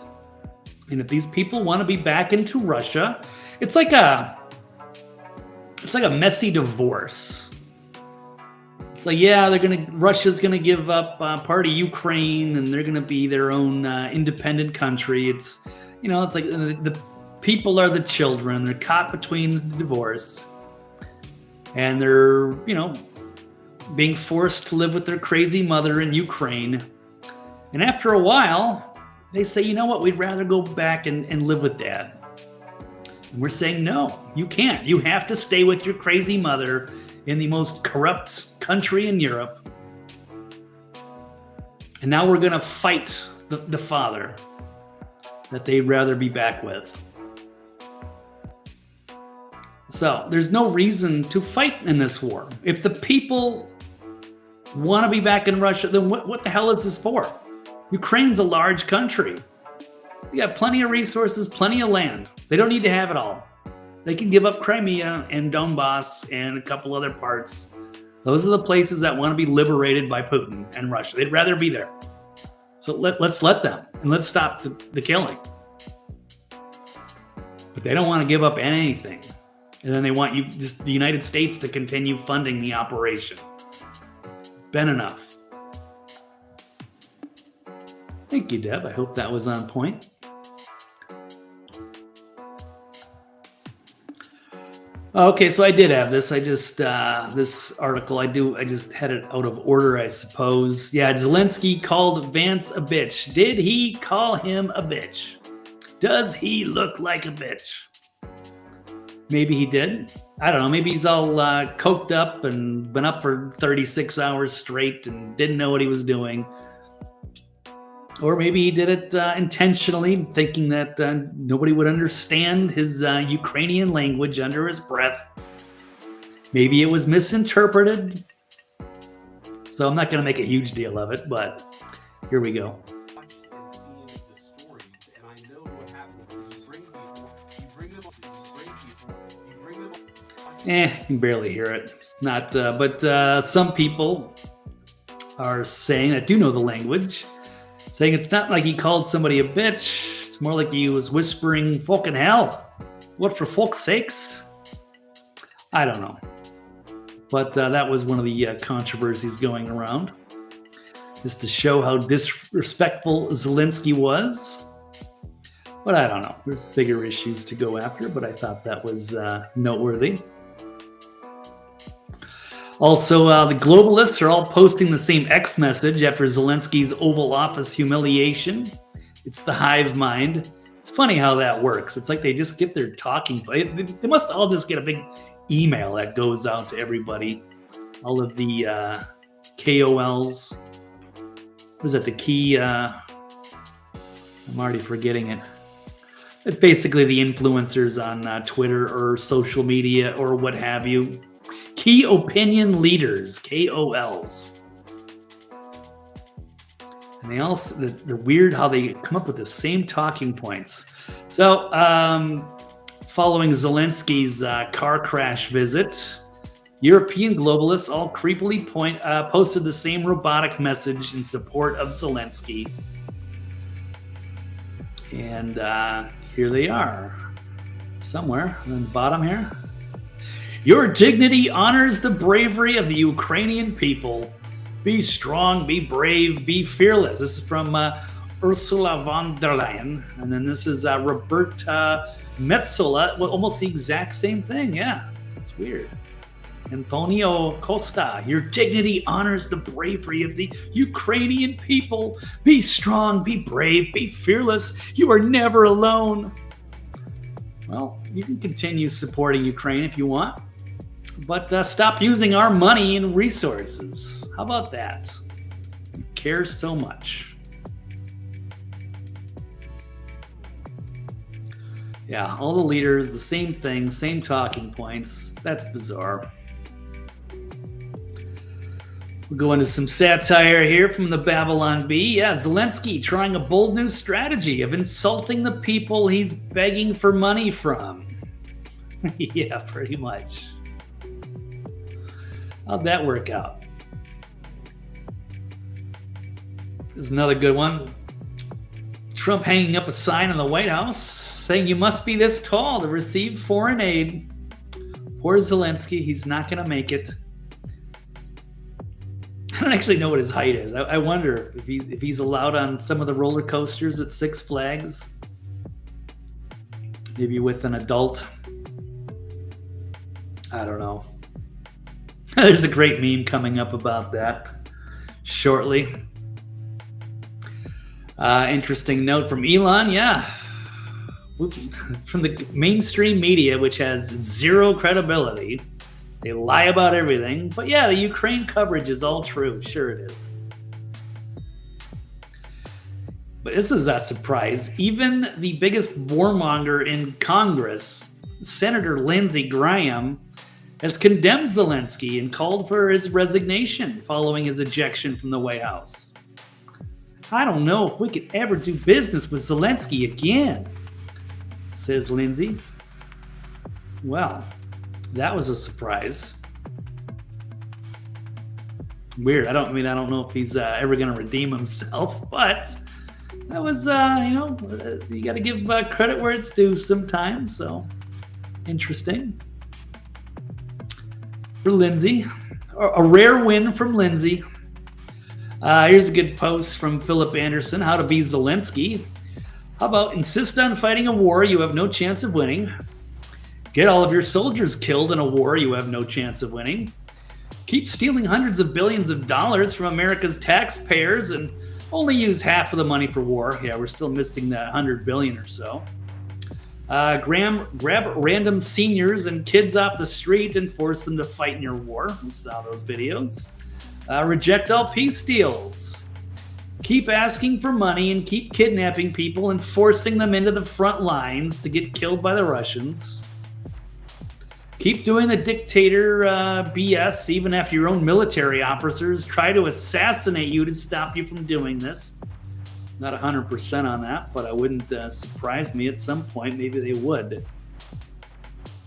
And if these people want to be back into Russia, it's like a messy divorce. It's like, yeah, Russia's gonna give up part of Ukraine, and they're gonna be their own independent country. It's like the people are the children. They're caught between the divorce, and they're, being forced to live with their crazy mother in Ukraine. And after a while, they say, you know what, we'd rather go back and live with Dad. And we're saying, no, you can't. You have to stay with your crazy mother in the most corrupt country in Europe. And now we're going to fight the father that they'd rather be back with. So there's no reason to fight in this war. If the people want to be back in Russia, then what the hell is this for? Ukraine's a large country. They got plenty of resources, plenty of land. They don't need to have it all. They can give up Crimea and Donbass and a couple other parts. Those are the places that want to be liberated by Putin and Russia. They'd rather be there. So let's let them, and let's stop the killing. But they don't want to give up anything. And then they want the United States to continue funding the operation. Been enough. Thank you, Deb. I hope that was on point. Okay, so I did have this. I just, this article, I just had it out of order, I suppose. Yeah, Zelensky called Vance a bitch. Did he call him a bitch? Does he look like a bitch? Maybe he did. I don't know. Maybe he's all coked up and been up for 36 hours straight and didn't know what he was doing. Or maybe he did it intentionally, thinking that nobody would understand his Ukrainian language under his breath. Maybe it was misinterpreted. So I'm not going to make a huge deal of it, but here we go. You can barely hear it. It's not, but some people are saying that do know the language, saying it's not like he called somebody a bitch. It's more like he was whispering, fucking hell. What for fuck's sakes? I don't know. But that was one of the controversies going around. Just to show how disrespectful Zelensky was. But I don't know. There's bigger issues to go after, but I thought that was noteworthy. Also, the globalists are all posting the same X message after Zelensky's Oval Office humiliation. It's the hive mind. It's funny how that works. It's like they just get their talking. They must all just get a big email that goes out to everybody. All of the KOLs. What is that? The key? I'm already forgetting it. It's basically the influencers on Twitter or social media or what have you. Key opinion leaders, KOLs. And they also, they're weird how they come up with the same talking points. So, following Zelensky's car crash visit, European globalists all creepily posted the same robotic message in support of Zelensky. And here they are, somewhere on the bottom here. Your dignity honors the bravery of the Ukrainian people. Be strong, be brave, be fearless. This is from Ursula von der Leyen. And then this is Roberta Metsola. Well, almost the exact same thing. Yeah, it's weird. Antonio Costa. Your dignity honors the bravery of the Ukrainian people. Be strong, be brave, be fearless. You are never alone. Well, you can continue supporting Ukraine if you want. But stop using our money and resources. How about that? You care so much. Yeah, all the leaders, the same thing, same talking points. That's bizarre. We'll go into some satire here from the Babylon Bee. Yeah, Zelensky trying a bold new strategy of insulting the people he's begging for money from. Yeah, pretty much. How'd that work out? This is another good one. Trump hanging up a sign in the White House saying you must be this tall to receive foreign aid. Poor Zelensky, he's not going to make it. I don't actually know what his height is. I wonder if he's allowed on some of the roller coasters at Six Flags. Maybe with an adult. I don't know. There's a great meme coming up about that shortly. Interesting note from Elon. Yeah. From the mainstream media, which has zero credibility. They lie about everything. But yeah, the Ukraine coverage is all true. Sure it is. But this is a surprise. Even the biggest warmonger in Congress, Senator Lindsey Graham, has condemned Zelensky and called for his resignation following his ejection from the White House. I don't know if we could ever do business with Zelensky again, says Lindsey. Well, that was a surprise. Weird. I don't know if he's ever going to redeem himself, but that was, you got to give credit where it's due sometimes. So interesting. For Lindsey, a rare win from Lindsey. Here's a good post from Philip Anderson. How to be Zelensky. How about insist on fighting a war you have no chance of winning. Get all of your soldiers killed in a war you have no chance of winning. Keep stealing hundreds of billions of dollars from America's taxpayers and only use half of the money for war. Yeah, we're still missing that 100 billion or so. Grab random seniors and kids off the street and force them to fight in your war. We saw those videos. Reject all peace deals. Keep asking for money and keep kidnapping people and forcing them into the front lines to get killed by the Russians. Keep doing the dictator BS even after your own military officers try to assassinate you to stop you from doing this. Not 100% on that, but I wouldn't surprise me at some point. Maybe they would.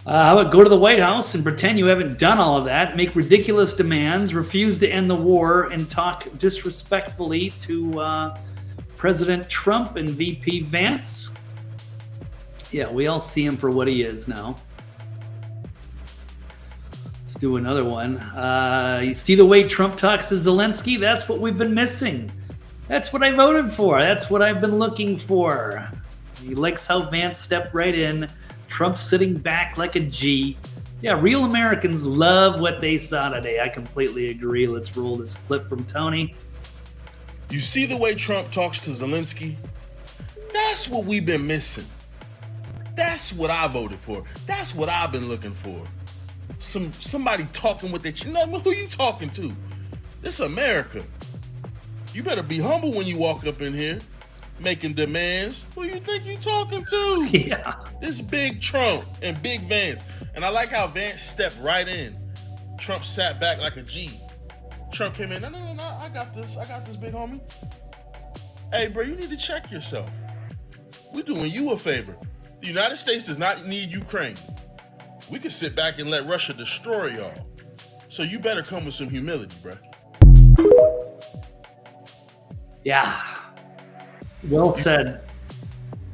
How about go to the White House and pretend you haven't done all of that, make ridiculous demands, refuse to end the war, and talk disrespectfully to President Trump and VP Vance? Yeah, we all see him for what he is now. Let's do another one. You see the way Trump talks to Zelensky? That's what we've been missing. That's what I voted for. That's what I've been looking for. He likes how Vance stepped right in. Trump's sitting back like a G. Yeah, real Americans love what they saw today. I completely agree. Let's roll this clip from Tony. You see the way Trump talks to Zelensky? That's what we've been missing. That's what I voted for. That's what I've been looking for. Somebody talking with their chin. No, who you talking to? This America. You better be humble when you walk up in here, making demands. Who you think you talking to? Yeah. This big Trump and big Vance. And I like how Vance stepped right in. Trump sat back like a G. Trump came in, no, I got this, big homie. Hey, bro, you need to check yourself. We're doing you a favor. The United States does not need Ukraine. We can sit back and let Russia destroy y'all. So you better come with some humility, bro. Yeah. Well said.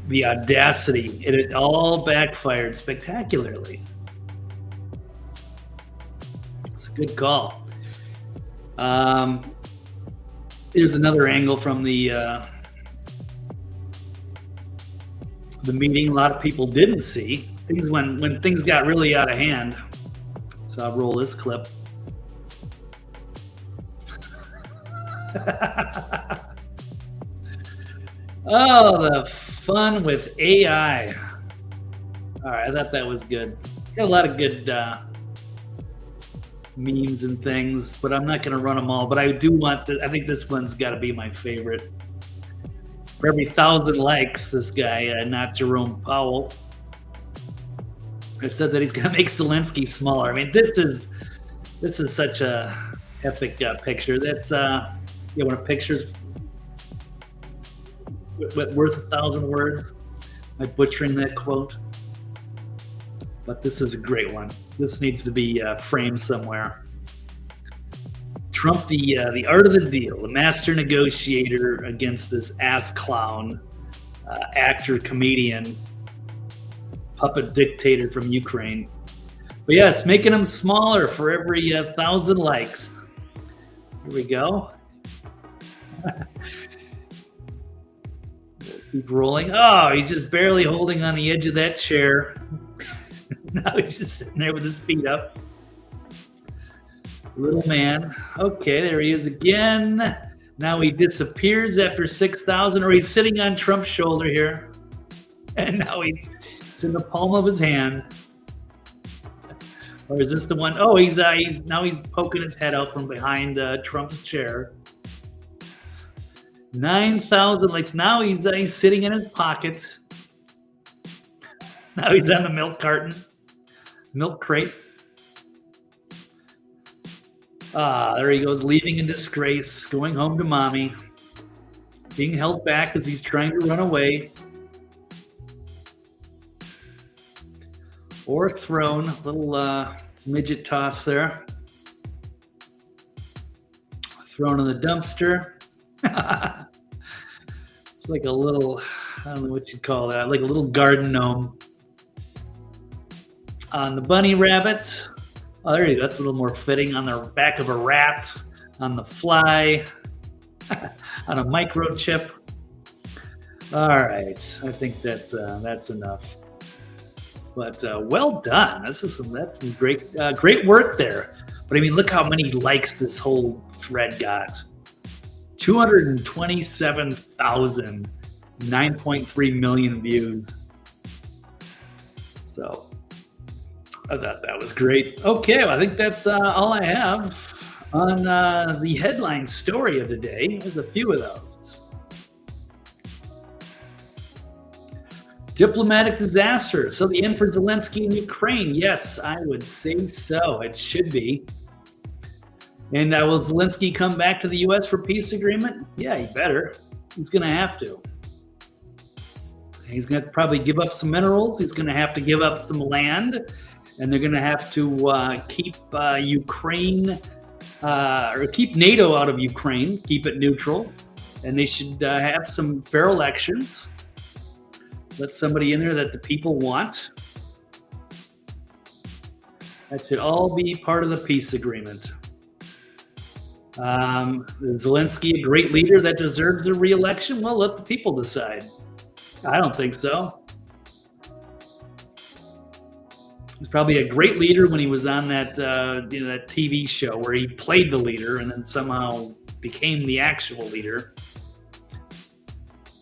The audacity. It all backfired spectacularly. It's a good call. Here's another angle from the meeting a lot of people didn't see. Things when things got really out of hand. So I'll roll this clip. Oh, the fun with AI. All right, I thought that was good. Got a lot of good memes and things, but I'm not going to run them all. But I do want I think this one's got to be my favorite. For every 1,000 likes, this guy, not Jerome Powell, I said that he's going to make Zelensky smaller. I mean, this is such a epic picture. That's one of pictures worth 1,000 words. Am I butchering that quote? But this is a great one. This needs to be framed somewhere. Trump, the art of the deal, the master negotiator against this ass clown, actor, comedian, puppet dictator from Ukraine. But yes, making him smaller for every 1,000 likes. Here we go. Keep rolling. Oh, he's just barely holding on the edge of that chair. Now he's just sitting there with his feet up. Little man. Okay, there he is again. Now he disappears after 6,000, or he's sitting on Trump's shoulder here. And now it's in the palm of his hand. Or is this the one? Oh, he's poking his head out from behind Trump's chair. 9,000 likes. Now he's sitting in his pocket. Now he's on the milk crate. There he goes, leaving in disgrace, going home to mommy, being held back as he's trying to run away. Or thrown, little midget toss there. Thrown in the dumpster. It's like a little, I don't know what you'd call that, like a little garden gnome. On the bunny rabbit. Oh, there you go. That's a little more fitting. On the back of a rat. On the fly. On a microchip. All right. I think that's enough. But well done. That's some great work there. But I mean, look how many likes this whole thread got. 227,000, 9.3 million views. So I thought that was great. Okay, well, I think that's all I have on the headline story of the day. There's a few of those. Diplomatic disaster. So the end for Zelensky in Ukraine. Yes, I would say so. It should be. And will Zelensky come back to the U.S. for peace agreement? Yeah, he better. He's going to have to. He's going to probably give up some minerals. He's going to have to give up some land. And they're going to have to keep Ukraine or keep NATO out of Ukraine, keep it neutral. And they should have some fair elections. Let somebody in there that the people want. That should all be part of the peace agreement. Zelensky, a great leader that deserves a re-election? Well, let the people decide. I don't think so. He was probably a great leader when he was on that that TV show where he played the leader and then somehow became the actual leader.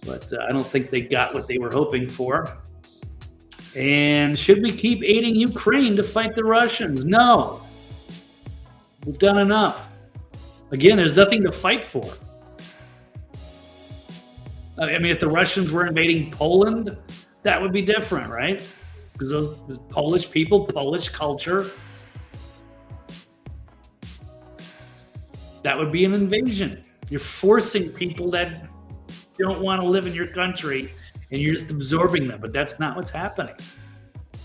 But I don't think they got what they were hoping for. And should we keep aiding Ukraine to fight the Russians? No. We've done enough. Again, there's nothing to fight for. I mean, if the Russians were invading Poland, that would be different, right? Because those Polish people, Polish culture, that would be an invasion. You're forcing people that don't want to live in your country, and you're just absorbing them. But that's not what's happening.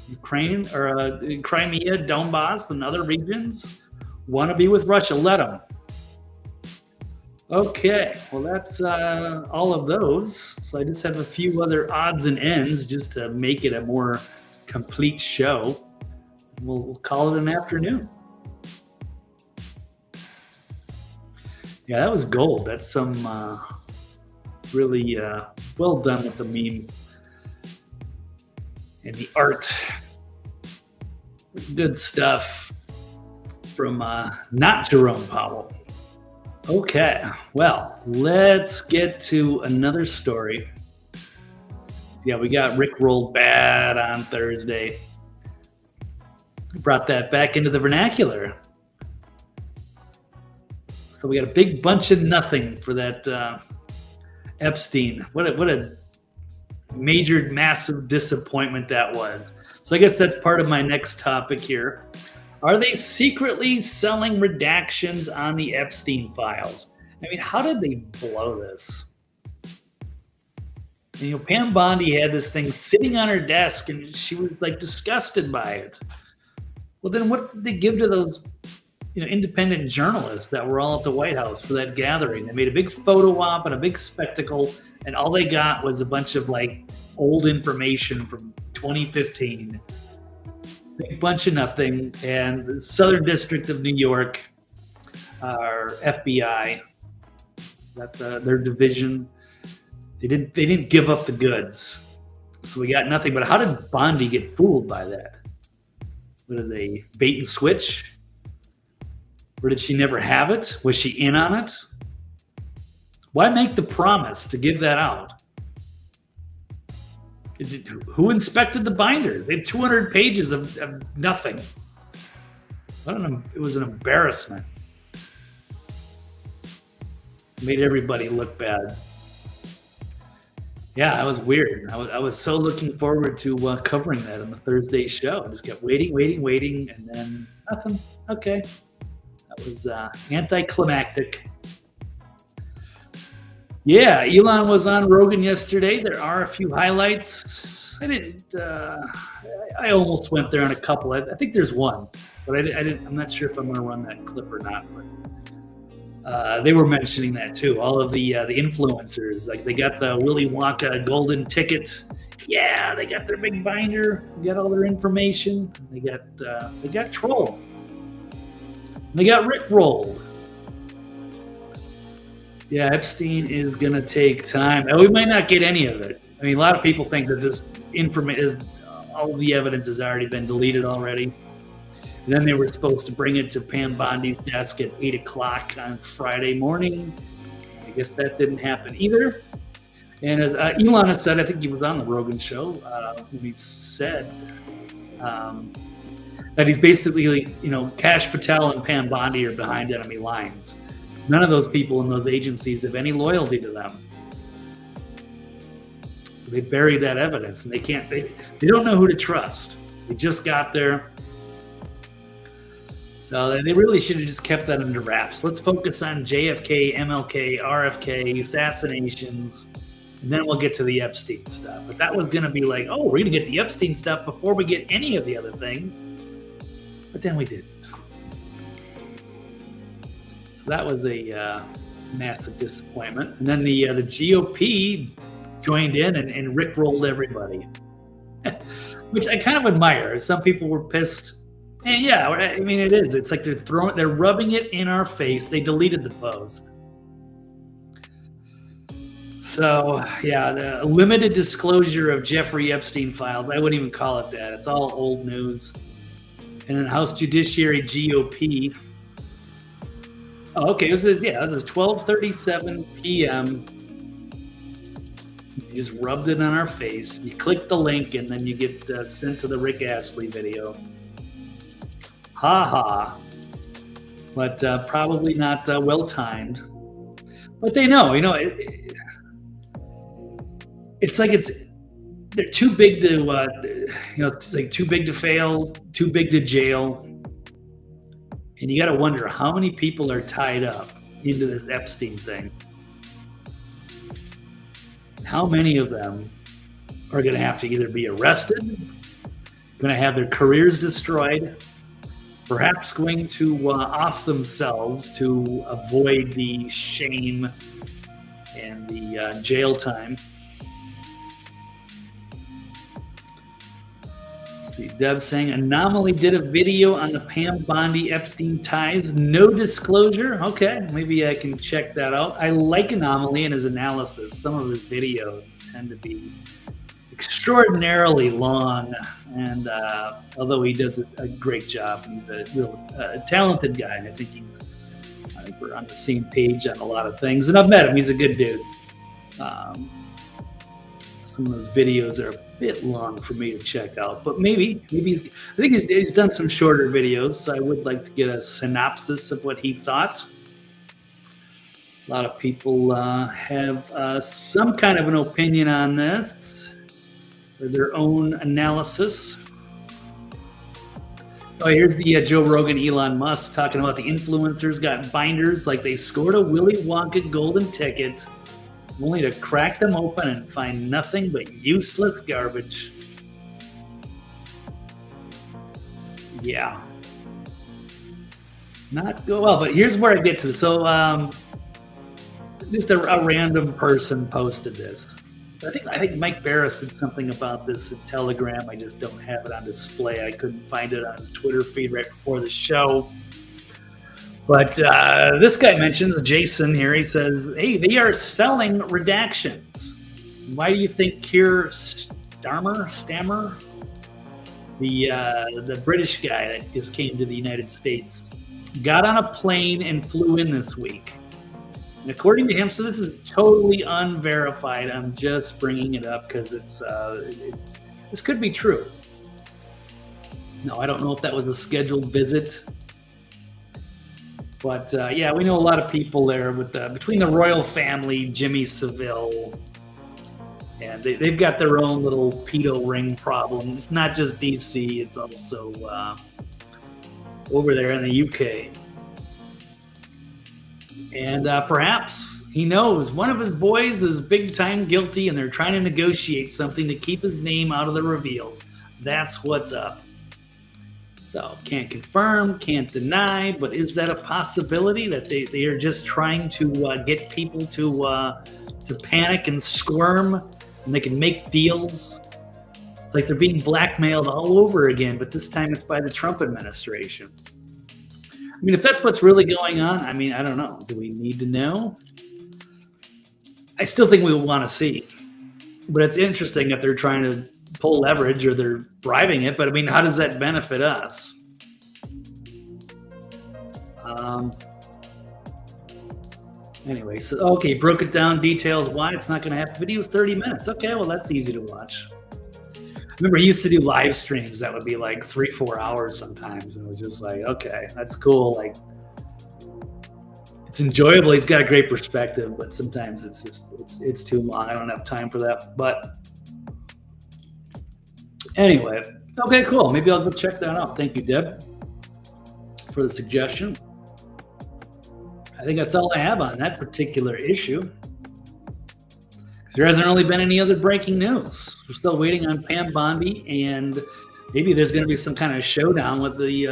Ukraine or Crimea, Donbass, and other regions want to be with Russia. Let them. Okay, well, that's all of those. So I just have a few other odds and ends just to make it a more complete show. We'll call it an afternoon. Yeah, that was gold. That's some really well done with the meme and the art. Good stuff from not Jerome Powell. Okay, well, let's get to another story. Yeah, we got Rick rolled bad on Thursday. Brought that back into the vernacular. So we got a big bunch of nothing for that Epstein. What a major, massive disappointment that was. So I guess that's part of my next topic here. Are they secretly selling redactions on the Epstein Files? I mean, how did they blow this? And, Pam Bondi had this thing sitting on her desk, and she was like disgusted by it. Well, then what did they give to those, independent journalists that were all at the White House for that gathering? They made a big photo op and a big spectacle, and all they got was a bunch of old information from 2015. Big bunch of nothing. And the Southern District of New York, our FBI, that's their division. They didn't give up the goods, so we got nothing. But how did Bondi get fooled by that? What did they bait and switch? Or did she never have it? Was she in on it? Why make the promise to give that out? Who inspected the binders? They had 200 pages of nothing. It was an embarrassment. Made everybody look bad. Yeah, that was weird. I was so looking forward to covering that on the Thursday show. I just kept waiting, and then nothing. Okay. That was anticlimactic. Yeah, Elon was on Rogan yesterday. There are a few highlights. I almost went there on a couple. I think there's one, but I'm not sure if I'm going to run that clip or not. But they were mentioning that too. All of the influencers, they got the Willy Wonka golden ticket. Yeah, they got their big binder. They got all their information. They got trolled. They got rickrolled. Yeah, Epstein is going to take time. We might not get any of it. I mean, a lot of people think that this all the evidence has already been deleted already. And then they were supposed to bring it to Pam Bondi's desk at 8 o'clock on Friday morning. I guess that didn't happen either. And as Elon has said, I think he was on the Rogan show when he said that he's basically, Kash Patel and Pam Bondi are behind enemy lines. None of those people in those agencies have any loyalty to them. So they bury that evidence, and they don't know who to trust. They just got there. So they really should have just kept that under wraps. Let's focus on JFK, MLK, RFK, assassinations, and then we'll get to the Epstein stuff. But that was going to be like, oh, we're going to get the Epstein stuff before we get any of the other things. But then we didn't. So that was a massive disappointment. And then the GOP joined in and rickrolled everybody, which I kind of admire. Some people were pissed. And yeah, I mean, it is. It's like they're rubbing it in our face. They deleted the post. So yeah, the limited disclosure of Jeffrey Epstein files. I wouldn't even call it that. It's all old news. And then House Judiciary GOP. Oh, okay. This is 12:37 p.m. You just rubbed it on our face. You click the link, and then you get sent to the Rick Astley video. Ha ha. But probably not well timed. But they know, it's like they're too big to, it's like too big to fail, too big to jail. And you got to wonder how many people are tied up into this Epstein thing. How many of them are going to have to either be arrested, going to have their careers destroyed, perhaps going to off themselves to avoid the shame and the jail time. See, Deb saying Anomaly did a video on the Pam Bondi Epstein ties. No disclosure. Okay, maybe I can check that out. I like Anomaly and his analysis. Some of his videos tend to be extraordinarily long, and although he does a great job, he's a real talented guy, and I think we're on the same page on a lot of things. And I've met him; he's a good dude. Some of those videos are a bit long for me to check out, but maybe I think he's done some shorter videos. So I would like to get a synopsis of what he thought. A lot of people have some kind of an opinion on this, or their own analysis. Oh, here's the Joe Rogan, Elon Musk talking about the influencers got binders like they scored a Willy Wonka golden ticket, only to crack them open and find nothing but useless garbage. Yeah. Not go well, but here's where I get to. So, just a random person posted this. I think Mike Barris did something about this in Telegram. I just don't have it on display. I couldn't find it on his Twitter feed right before the show. But this guy mentions Jason here. He says, hey, they are selling redactions. Why do you think Keir Starmer, the British guy that just came to the United States, got on a plane and flew in this week? And according to him, so this is totally unverified. I'm just bringing it up because this could be true. No, I don't know if that was a scheduled visit. But yeah, we know a lot of people there with between the royal family, Jimmy Savile, and they've got their own little pedo ring problem. It's not just DC; it's also over there in the UK. And perhaps he knows one of his boys is big time guilty, and they're trying to negotiate something to keep his name out of the reveals. That's what's up. So can't confirm, can't deny, but is that a possibility that they are just trying to get people to panic and squirm, and they can make deals? It's like they're being blackmailed all over again, but this time it's by the Trump administration. I mean, if that's what's really going on, I mean, I don't know. Do we need to know? I still think we want to see. But it's interesting if they're trying to pull leverage or they're bribing it. But I mean, how does that benefit us? Anyway, so okay, broke it down, details why it's not going to happen. Video's 30 minutes. Okay, well, that's easy to watch. remember he used to do live streams that would be like 3-4 hours sometimes, and it was just like, okay, that's cool. Like, it's enjoyable. He's got a great perspective, but sometimes it's just it's too long. I don't have time for that. But anyway, okay, cool. Maybe I'll go check that out. Thank you, Deb, for the suggestion. I think that's all I have on that particular issue. There hasn't really been any other breaking news. We're still waiting on Pam Bondi, and maybe there's going to be some kind of showdown with the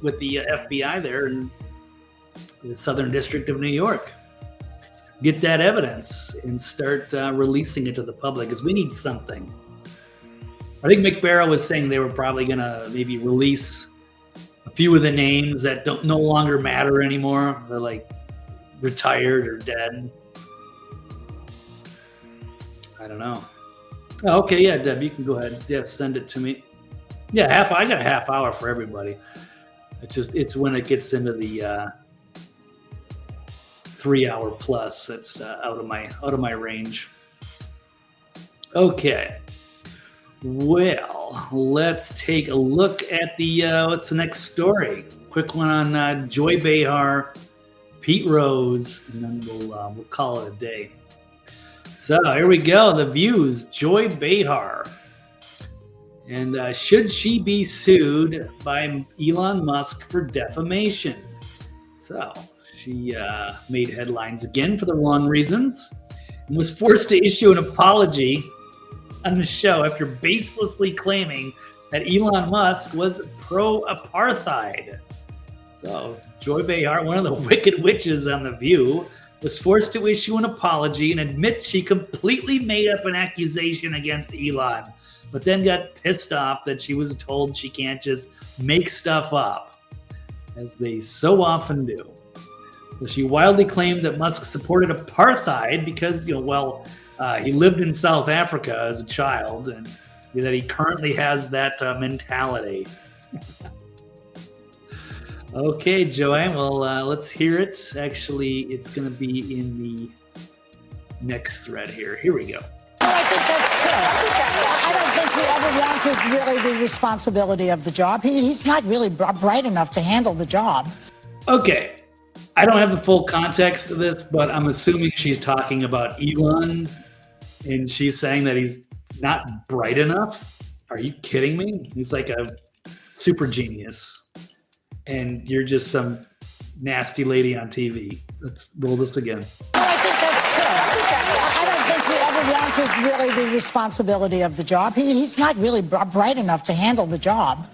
FBI there in the Southern District of New York. Get that evidence and start releasing it to the public, because we need something. I think McBarrow was saying they were probably going to maybe release a few of the names that no longer matter anymore. They're like retired or dead. I don't know. Oh, okay, yeah, Deb, you can go ahead. Yeah, send it to me. Yeah, I got a half hour for everybody. It's when it gets into the 3 hour plus that's out of my range. Okay. Well, let's take a look at the what's the next story? Quick one on Joy Behar, Pete Rose, and then we'll call it a day. So here we go. The View's Joy Behar. And should she be sued by Elon Musk for defamation? So she made headlines again for the wrong reasons and was forced to issue an apology on the show after baselessly claiming that Elon Musk was pro-apartheid. So Joy Behar, one of the wicked witches on The View, was forced to issue an apology and admit she completely made up an accusation against Elon, but then got pissed off that she was told she can't just make stuff up, as they so often do. So she wildly claimed that Musk supported apartheid because, he lived in South Africa as a child, and that he currently has that mentality. Okay, Joanne, well, let's hear it. Actually, it's going to be in the next thread here. Here we go. I think that's true. I don't think he ever wanted really the responsibility of the job. He's not really bright enough to handle the job. Okay. I don't have the full context of this, but I'm assuming she's talking about Elon, and she's saying that he's not bright enough. Are you kidding me? He's like a super genius, and you're just some nasty lady on TV. Let's roll this again. I think that's true. I don't think he ever wanted really the responsibility of the job. He's not really bright enough to handle the job.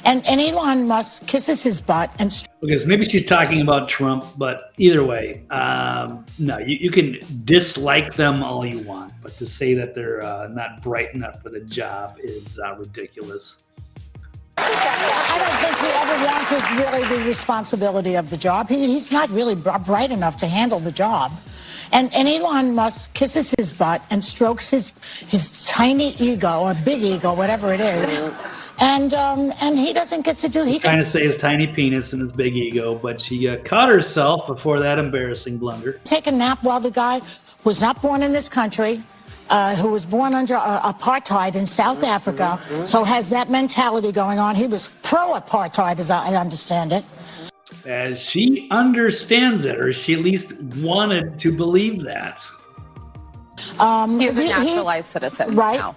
And Elon Musk kisses his butt and... Okay, so maybe she's talking about Trump, but either way, no, you can dislike them all you want, but to say that they're not bright enough for the job is ridiculous. I don't think he ever wanted really the responsibility of the job. He's not really bright enough to handle the job. And Elon Musk kisses his butt and strokes his tiny ego or big ego, whatever it is. And he doesn't get to do... He trying to say his tiny penis and his big ego, but she caught herself before that embarrassing blunder. Take a nap while the guy was not born in this country, who was born under apartheid in South Africa, so has that mentality going on. He was pro-apartheid, as I understand it. As she understands it, or she at least wanted to believe that. He's a naturalized citizen. Right. Now.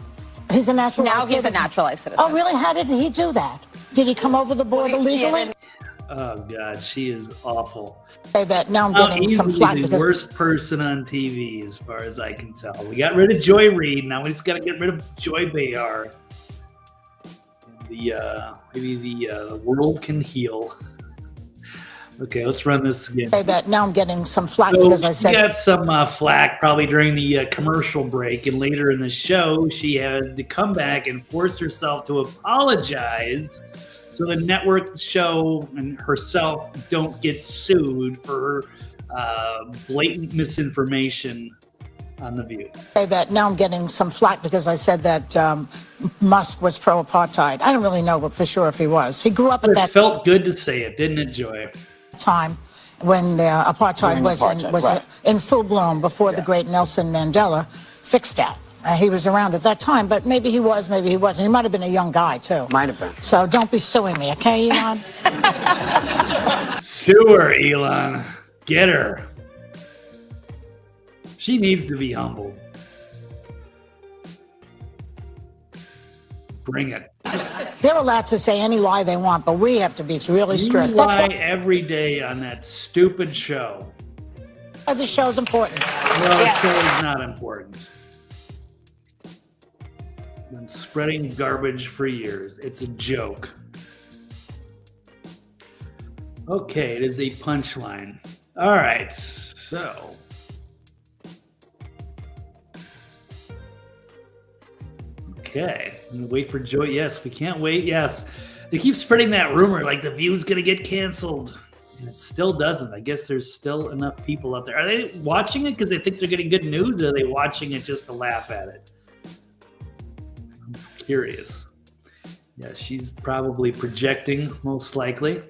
He's a naturalized citizen. Now he's a naturalized citizen. Oh, really? How did he do that? Did he come over the border legally? Oh, God, she is awful. Say that. Now I'm getting some flack because... the worst person on TV, as far as I can tell. We got rid of Joy Reid. Now we just got to get rid of Joy Behar. Maybe the world can heal. Okay, let's run this again. Say that. Now I'm getting some flack because I said... She got some flack probably during the commercial break, and later in the show, she had to come back and force herself to apologize so the network show and herself don't get sued for blatant misinformation on The View. Say that. Now I'm getting some flack because I said that Musk was pro-apartheid. I don't really know for sure if he was. He grew up at that... It felt good to say it, didn't it, Joy? Time when apartheid was in full bloom before the great Nelson Mandela fixed that. He was around at that time, but maybe he was, maybe he wasn't. He might have been a young guy, too. Might have been. So don't be suing me, okay, Elon? Sue her, Elon. Get her. She needs to be humbled. Bring it. They're allowed to say any lie they want, but we have to be really strict. You lie every day on that stupid show. This show's important. No, the show is not important. Been spreading garbage for years. It's a joke. Okay, it is a punchline. All right, so. Okay, I'm gonna wait for Joy. Yes, we can't wait. Yes, they keep spreading that rumor like The View's gonna get canceled, and it still doesn't. I guess there's still enough people out there. Are they watching it because they think they're getting good news, or are they watching it just to laugh at it? I'm curious. Yeah, she's probably projecting, most likely.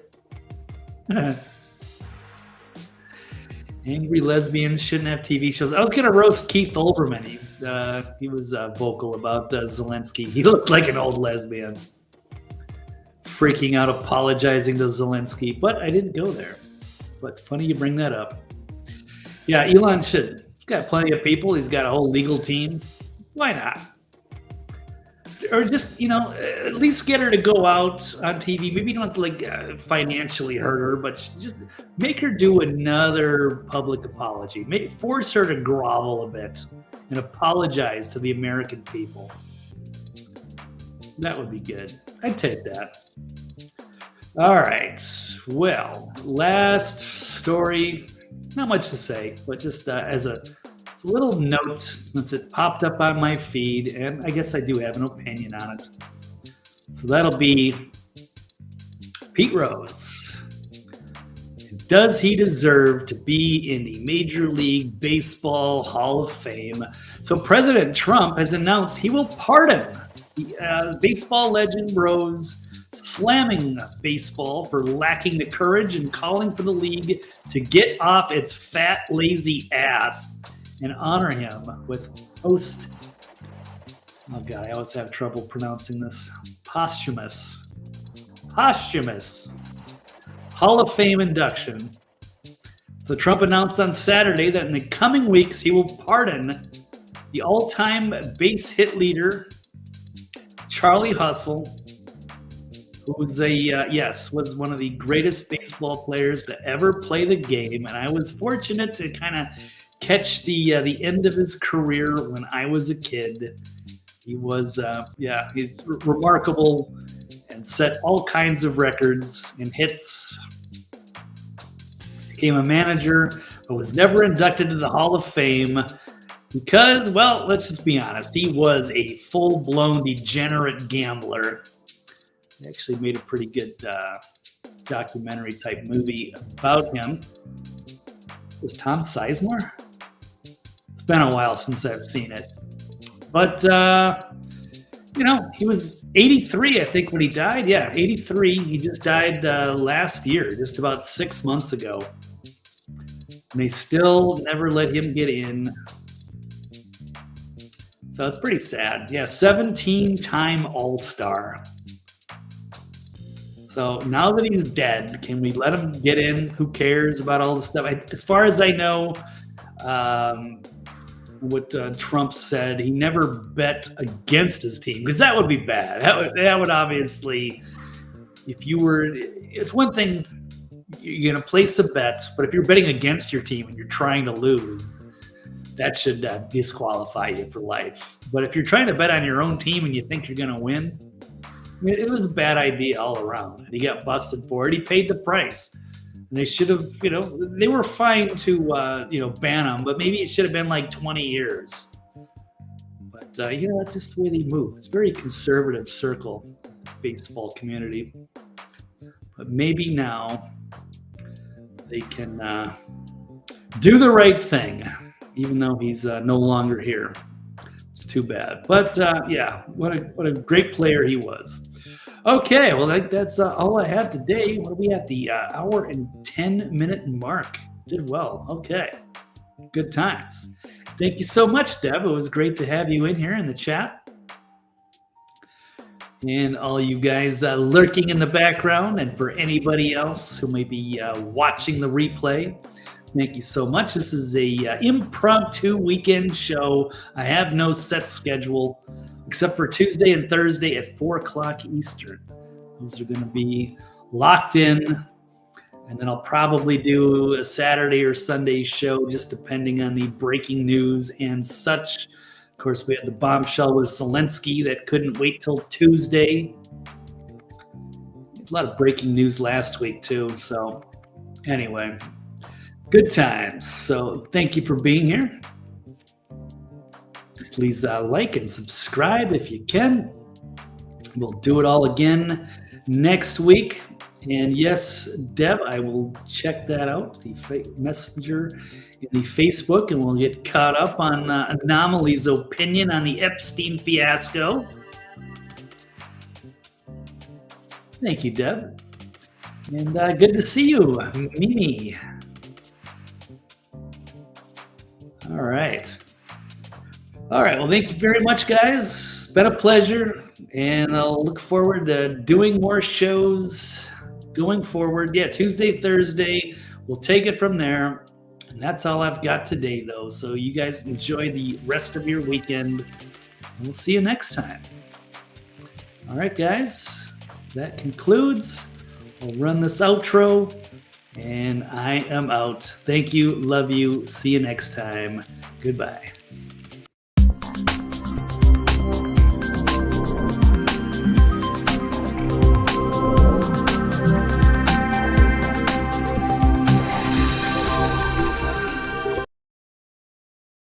Angry lesbians shouldn't have TV shows. I was going to roast Keith Olbermann. He was vocal about Zelensky. He looked like an old lesbian. Freaking out, apologizing to Zelensky. But I didn't go there. But funny you bring that up. Yeah, Elon should. He's got plenty of people. He's got a whole legal team. Why not? Or just, at least get her to go out on TV. Maybe you don't have to financially hurt her, but just make her do another public apology. Force her to grovel a bit and apologize to the American people. That would be good. I'd take that. All right. Well, last story. Not much to say, but just as a little note, since it popped up on my feed, and I guess I do have an opinion on it. So that'll be Pete Rose. Does he deserve to be in the Major League Baseball Hall of Fame? So President Trump has announced he will pardon the baseball legend Rose, slamming baseball for lacking the courage and calling for the league to get off its fat, lazy ass and honor him with post. Oh God, I always have trouble pronouncing this. Posthumous Hall of Fame induction. So Trump announced on Saturday that in the coming weeks he will pardon the all-time base hit leader, Charlie Hustle, who was was one of the greatest baseball players to ever play the game, and I was fortunate to kind of catch the end of his career when I was a kid. He was he's remarkable and set all kinds of records in hits. Became a manager, but was never inducted to the Hall of Fame because, well, let's just be honest, he was a full-blown degenerate gambler. He actually made a pretty good documentary type movie about him. Was Tom Sizemore? It's been a while since I've seen it. But, he was 83, I think, when he died. Yeah, 83. He just died last year, just about 6 months ago. And they still never let him get in. So it's pretty sad. Yeah, 17-time All-Star. So now that he's dead, can we let him get in? Who cares about all this stuff? As far as I know, what Trump said, he never bet against his team, because that would be bad. That would obviously, it's one thing, you're going to place a bet, but if you're betting against your team and you're trying to lose, that should disqualify you for life. But if you're trying to bet on your own team and you think you're going to win, it was a bad idea all around. He got busted for it. He paid the price. And they should have, they were fine to, ban him, but maybe it should have been like 20 years. But, that's just the way they move. It's a very conservative circle, baseball community. But maybe now they can do the right thing, even though he's no longer here. It's too bad. But, what a great player he was. Okay, well, that's all I have today. What are we at? The hour and 10-minute mark. Did well. Okay. Good times. Thank you so much, Deb. It was great to have you in here in the chat. And all you guys lurking in the background, and for anybody else who may be watching the replay, thank you so much. This is a impromptu weekend show. I have no set schedule except for Tuesday and Thursday at 4 o'clock Eastern. Those are going to be locked in. And then I'll probably do a Saturday or Sunday show, just depending on the breaking news and such. Of course, we had the bombshell with Zelensky that couldn't wait till Tuesday. A lot of breaking news last week, too. So anyway, good times. So thank you for being here. Please like and subscribe if you can. We'll do it all again next week. And yes, Deb, I will check that out, the messenger in the Facebook, and we'll get caught up on Anomaly's opinion on the Epstein fiasco. Thank you, Deb. And good to see you, Mimi. All right. All right. Well, thank you very much, guys. It's been a pleasure, and I'll look forward to doing more shows going forward. Yeah, Tuesday, Thursday, we'll take it from there. And that's all I've got today, though. So you guys enjoy the rest of your weekend, and we'll see you next time. All right, guys, that concludes. I'll run this outro, and I am out. Thank you, love you, see you next time. Goodbye.